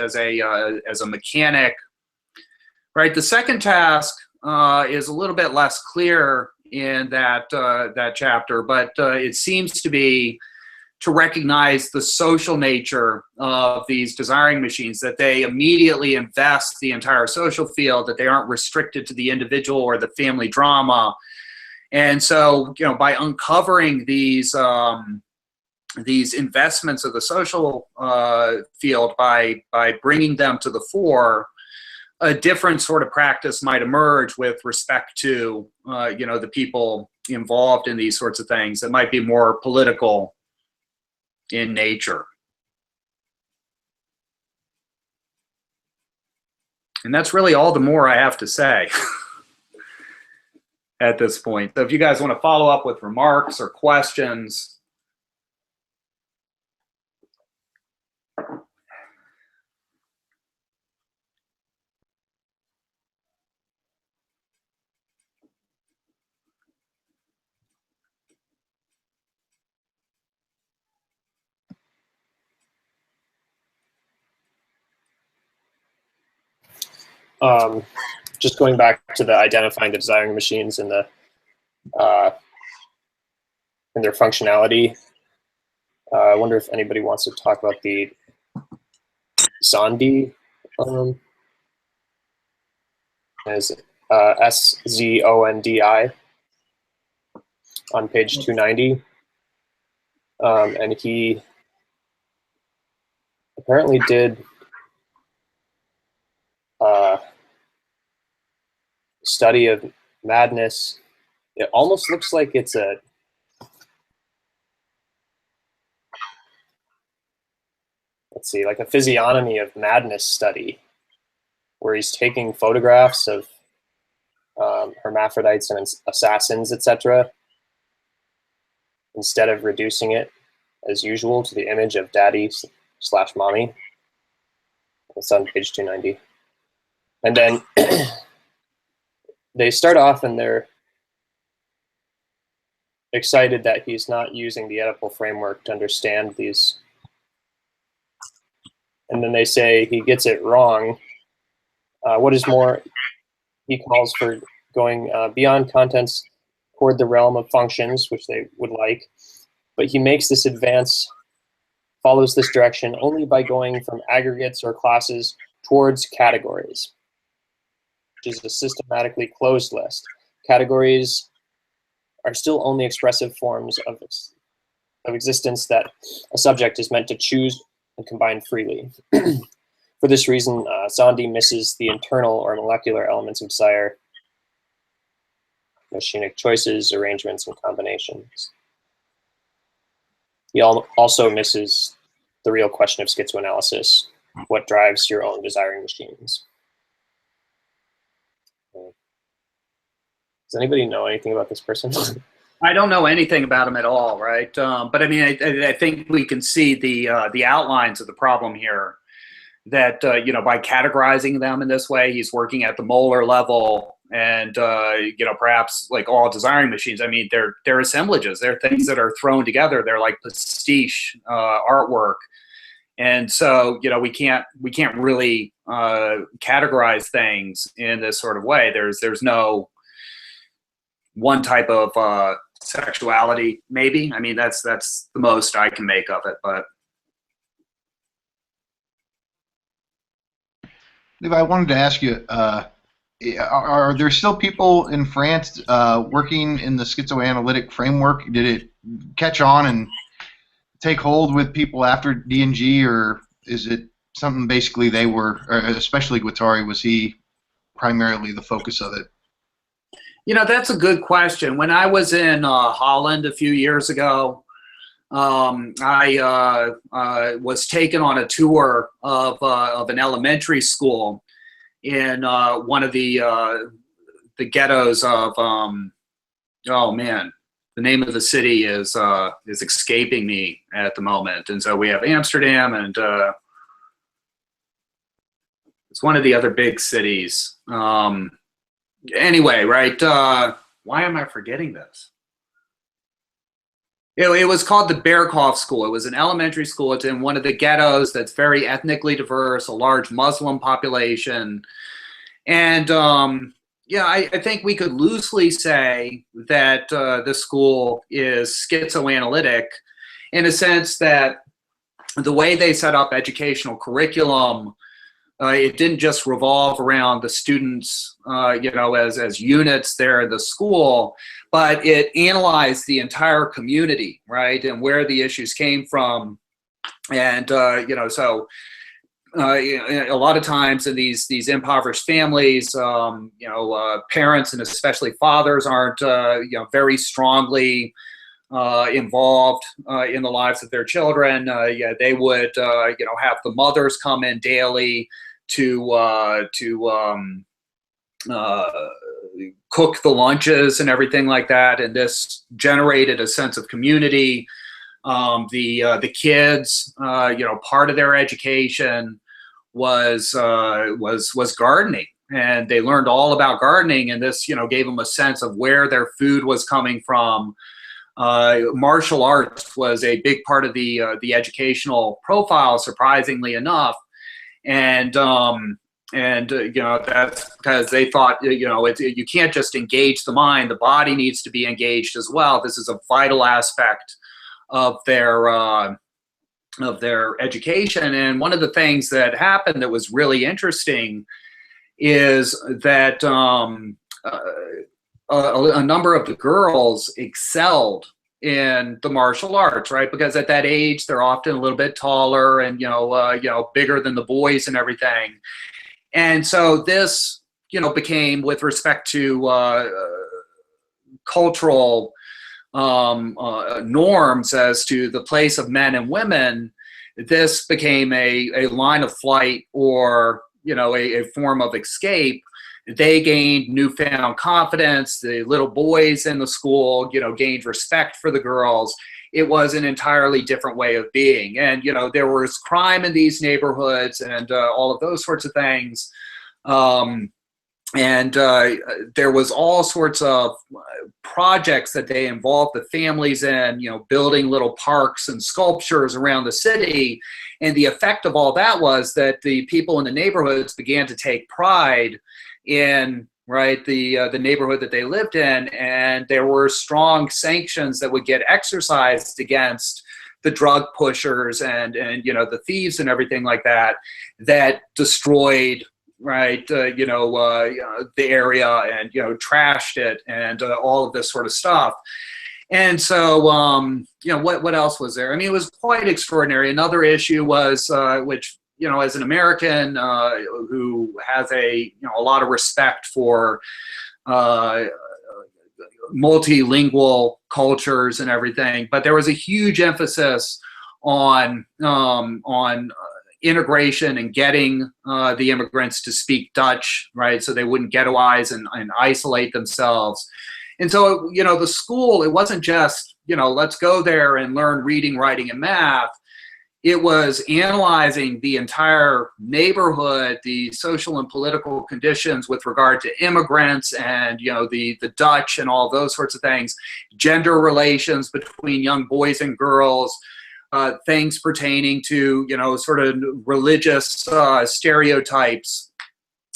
as a mechanic, right? The second task is a little bit less clear in that chapter, but it seems to be to recognize the social nature of these desiring machines, that they immediately invest the entire social field, that they aren't restricted to the individual or the family drama. And so, by uncovering these investments of the social field, by bringing them to the fore, a different sort of practice might emerge with respect to, the people involved in these sorts of things. It might be more political in nature. And that's really all the more I have to say at this point. So if you guys want to follow up with remarks or questions. just going back to the identifying the desiring machines and the and their functionality. I wonder if anybody wants to talk about the Zondi. Is SZONDI on page 290, and he apparently did a study of madness. It almost looks like it's a like a physiognomy of madness study, where he's taking photographs of hermaphrodites and assassins, etc., instead of reducing it as usual to the image of daddy/mommy. It's on page 290. And then they start off and they're excited that he's not using the Oedipal framework to understand these. And then they say he gets it wrong. What is more, he calls for going beyond contents toward the realm of functions, which they would like. But he makes this advance, follows this direction only by going from aggregates or classes towards categories, which is a systematically closed list. Categories are still only expressive forms of existence that a subject is meant to choose and combine freely. For this reason, Zondi misses the internal or molecular elements of desire, machinic choices, arrangements, and combinations. He also misses the real question of schizoanalysis: what drives your own desiring machines? Does anybody know anything about this person? I don't know anything about him at all, right? But I mean, I think we can see the outlines of the problem here. That you know, by categorizing them in this way, he's working at the molar level, and you know, perhaps like all desiring machines. I mean, they're assemblages. They're things that are thrown together. They're like pastiche artwork, and so you know, we can't really categorize things in this sort of way. There's no one type of sexuality, maybe. I mean, that's the most I can make of it, but. Levi, I wanted to ask you, are there still people in France working in the schizoanalytic framework? Did it catch on and take hold with people after D&G, or is it something basically they were, especially Guattari, was he primarily the focus of it? You know, that's a good question. When I was in Holland a few years ago, I was taken on a tour of an elementary school in one of the ghettos of oh man, the name of the city is escaping me at the moment. And so we have Amsterdam, and it's one of the other big cities. Anyway, right? Why am I forgetting this? It was called the Berkhof School. It was an elementary school. It's in one of the ghettos that's very ethnically diverse, a large Muslim population. And yeah, I think we could loosely say that the school is schizoanalytic in a sense that the way they set up educational curriculum, it didn't just revolve around the students, you know, as units there in the school, but it analyzed the entire community, right, and where the issues came from. And, you know, so a lot of times in these impoverished families, you know, parents and especially fathers aren't, you know, very strongly involved in the lives of their children. Yeah, they would, you know, have the mothers come in daily to cook the lunches and everything like that, and this generated a sense of community. The kids, you know, part of their education was gardening, and they learned all about gardening, and this, you know, gave them a sense of where their food was coming from. Martial arts was a big part of the educational profile, surprisingly enough. And you know, that's because they thought, you know, you can't just engage the mind, the body needs to be engaged as well. This is a vital aspect of their education. And one of the things that happened that was really interesting is that a number of the girls excelled in the martial arts, right? Because at that age, they're often a little bit taller and, you know, bigger than the boys and everything. And so this, you know, became, with respect to cultural norms as to the place of men and women, this became a line of flight, or, you know, a form of escape. They gained newfound confidence. The little boys in the school, you know, gained respect for the girls. It was an entirely different way of being. And, you know, there was crime in these neighborhoods and all of those sorts of things. There was all sorts of projects that they involved the families in, you know, building little parks and sculptures around the city. And the effect of all that was that the people in the neighborhoods began to take pride in, right, the neighborhood that they lived in, and there were strong sanctions that would get exercised against the drug pushers and you know, the thieves and everything like that, that destroyed, right, the area and, you know, trashed it and all of this sort of stuff. And so, you know, what else was there? I mean, it was quite extraordinary. Another issue was, which, you know, as an American who has a lot of respect for multilingual cultures and everything, but there was a huge emphasis on integration and getting the immigrants to speak Dutch, right, so they wouldn't ghettoize and isolate themselves. And so, you know, the school, it wasn't just, you know, let's go there and learn reading, writing, and math. It was analyzing the entire neighborhood, the social and political conditions with regard to immigrants and, you know, the Dutch and all those sorts of things, gender relations between young boys and girls, things pertaining to, you know, sort of religious stereotypes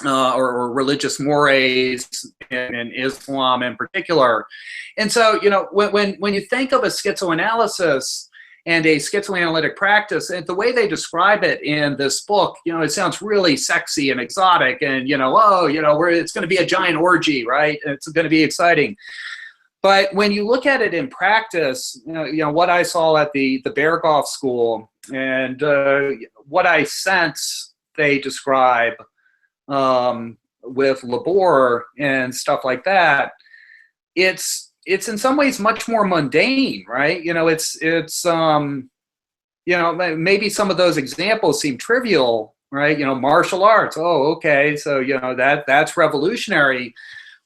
or religious mores in Islam in particular. And so, you know, when you think of a schizoanalysis and a schizoanalytic practice, and the way they describe it in this book, you know, it sounds really sexy and exotic, and, you know, oh, you know, it's going to be a giant orgy, right? It's going to be exciting. But when you look at it in practice, you know what I saw at the Berghoff School and what I sense they describe with Labor and stuff like that, it's in some ways much more mundane, right? You know, it's you know, maybe some of those examples seem trivial, right? You know, martial arts. Oh, okay, so, you know, that's revolutionary.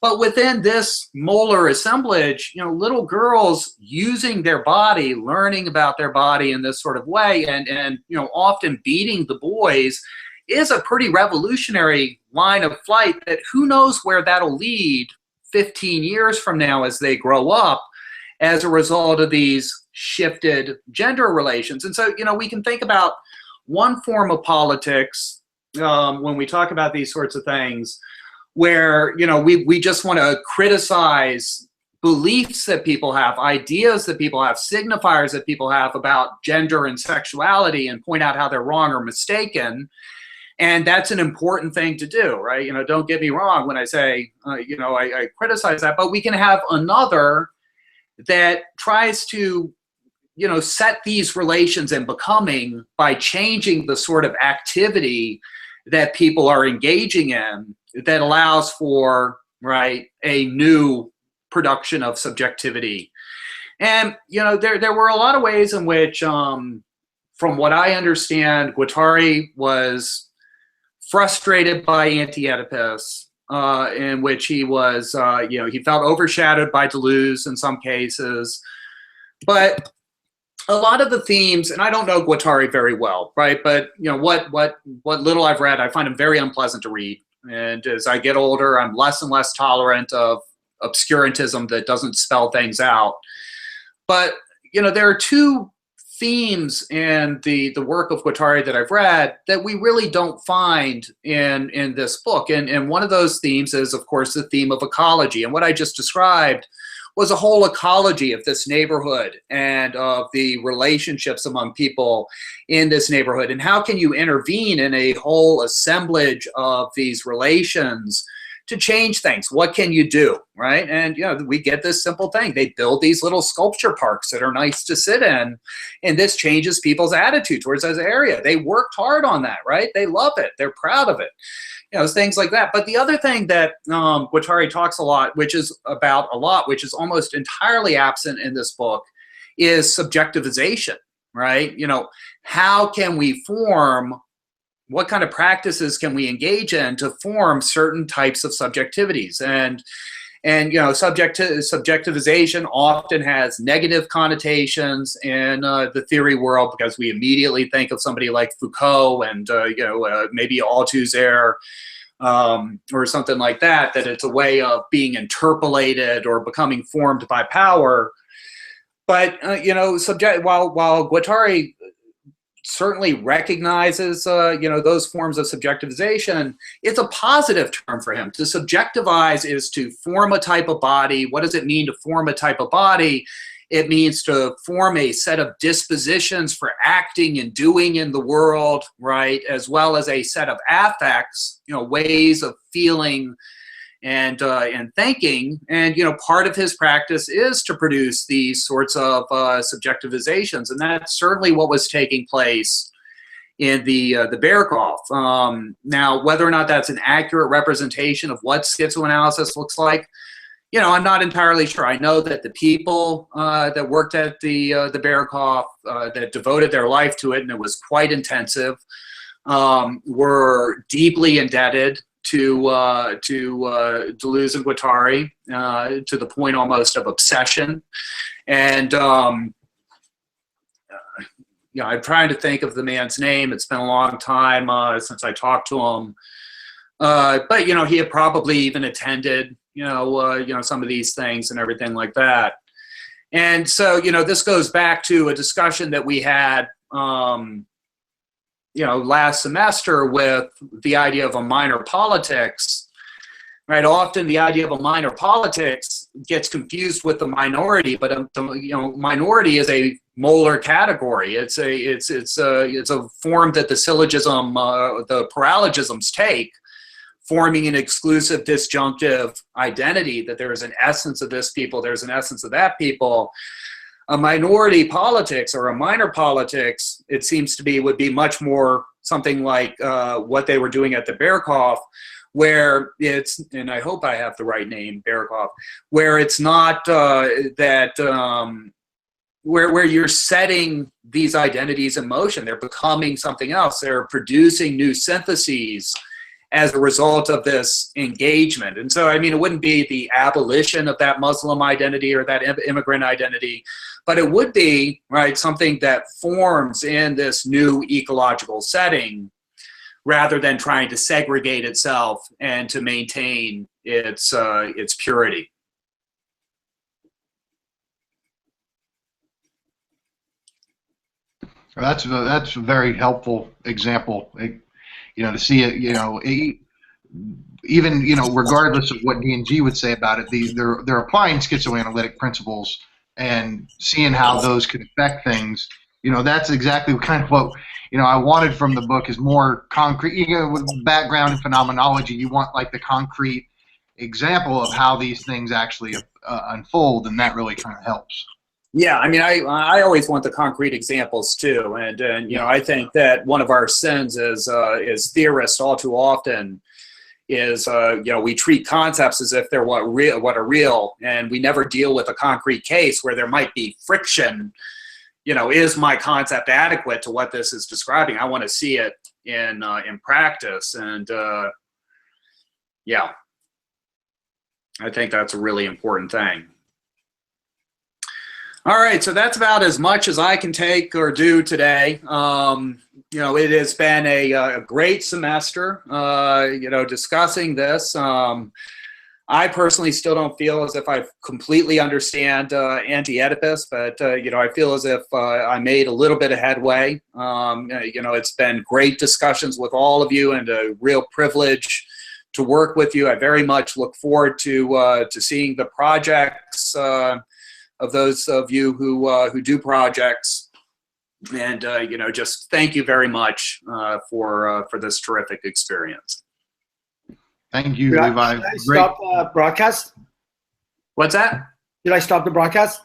But within this molar assemblage, you know, little girls using their body, learning about their body in this sort of way, and you know, often beating the boys, is a pretty revolutionary line of flight that who knows where that'll lead 15 years from now as they grow up as a result of these shifted gender relations. And so, you know, we can think about one form of politics when we talk about these sorts of things, where, you know, we just want to criticize beliefs that people have, ideas that people have, signifiers that people have about gender and sexuality, and point out how they're wrong or mistaken. And that's an important thing to do, right? You know, don't get me wrong when I say, you know, I criticize that, but we can have another that tries to, you know, set these relations in becoming by changing the sort of activity that people are engaging in, that allows for, right, a new production of subjectivity. And, you know, there were a lot of ways in which, from what I understand, Guattari was frustrated by Anti-Oedipus, in which he was, you know, he felt overshadowed by Deleuze in some cases. But a lot of the themes, and I don't know Guattari very well, right? But, you know, what little I've read, I find him very unpleasant to read. And as I get older, I'm less and less tolerant of obscurantism that doesn't spell things out. But, you know, there are two themes in the work of Guattari that I've read that we really don't find in this book. And one of those themes is, of course, the theme of ecology. And what I just described was a whole ecology of this neighborhood and of the relationships among people in this neighborhood. And how can you intervene in a whole assemblage of these relations to change things? What can you do, right? And we get this simple thing. They build these little sculpture parks that are nice to sit in, and this changes people's attitude towards this area. They worked hard on that, right? They love it. They're proud of it. Things like that. But the other thing that Guattari talks which is almost entirely absent in this book, is subjectivization, right? How can we form, what kind of practices can we engage in to form certain types of subjectivities? And subjectivization often has negative connotations in the theory world, because we immediately think of somebody like Foucault and maybe Althusser or something like that, that it's a way of being interpolated or becoming formed by power. But while Guattari certainly recognizes those forms of subjectivization, it's a positive term for him. To subjectivize is to form a type of body. What does it mean to form a type of body? It means to form a set of dispositions for acting and doing in the world, right? As well as a set of affects, ways of feeling and thinking. And part of his practice is to produce these sorts of subjectivizations, and that's certainly what was taking place in the Berkoff. Now, whether or not that's an accurate representation of what schizoanalysis looks like, I'm not entirely sure. I know that the people that worked at the Berkoff, that devoted their life to it, and it was quite intensive, were deeply indebted to Deleuze and Guattari, to the point almost of obsession. And I'm trying to think of the man's name. It's been a long time since I talked to him. But he had probably even attended some of these things and everything like that. And so this goes back to a discussion that we had last semester with the idea of a minor politics, right? Often the idea of a minor politics gets confused with the minority, but minority is a molar category. It's a form that the syllogism, the paralogisms take, forming an exclusive disjunctive identity, that there is an essence of this people, there's an essence of that people. A minority politics or a minor politics, it seems to be, would be much more something like what they were doing at the Berkoff, where it's, and I hope I have the right name, Berkoff, where it's not where you're setting these identities in motion. They're becoming something else. They're producing new syntheses as a result of this engagement. And so, it wouldn't be the abolition of that Muslim identity or that immigrant identity, but it would be, right, something that forms in this new ecological setting, rather than trying to segregate itself and to maintain its purity. That's a very helpful example. To see it, even regardless of what D&G would say about it, they're applying schizoanalytic principles and seeing how those could affect things. That's exactly kind of what I wanted from the book, is more concrete. With background in phenomenology, you want like the concrete example of how these things actually unfold, and that really kind of helps. Yeah, I always want the concrete examples too, and I think that one of our sins as theorists all too often is we treat concepts as if they're what are real, and we never deal with a concrete case where there might be friction. Is my concept adequate to what this is describing? I want to see it in practice, and yeah, I think that's a really important thing. All right, so that's about as much as I can take or do today. It has been a great semester, discussing this. I personally still don't feel as if I completely understand Anti-Oedipus, but I feel as if I made a little bit of headway. It's been great discussions with all of you, and a real privilege to work with you. I very much look forward to seeing the projects of those of you who do projects, and just thank you very much for this terrific experience. Thank you, Levi. Did I stop the broadcast? What's that? Did I stop the broadcast?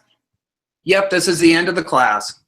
Yep, this is the end of the class.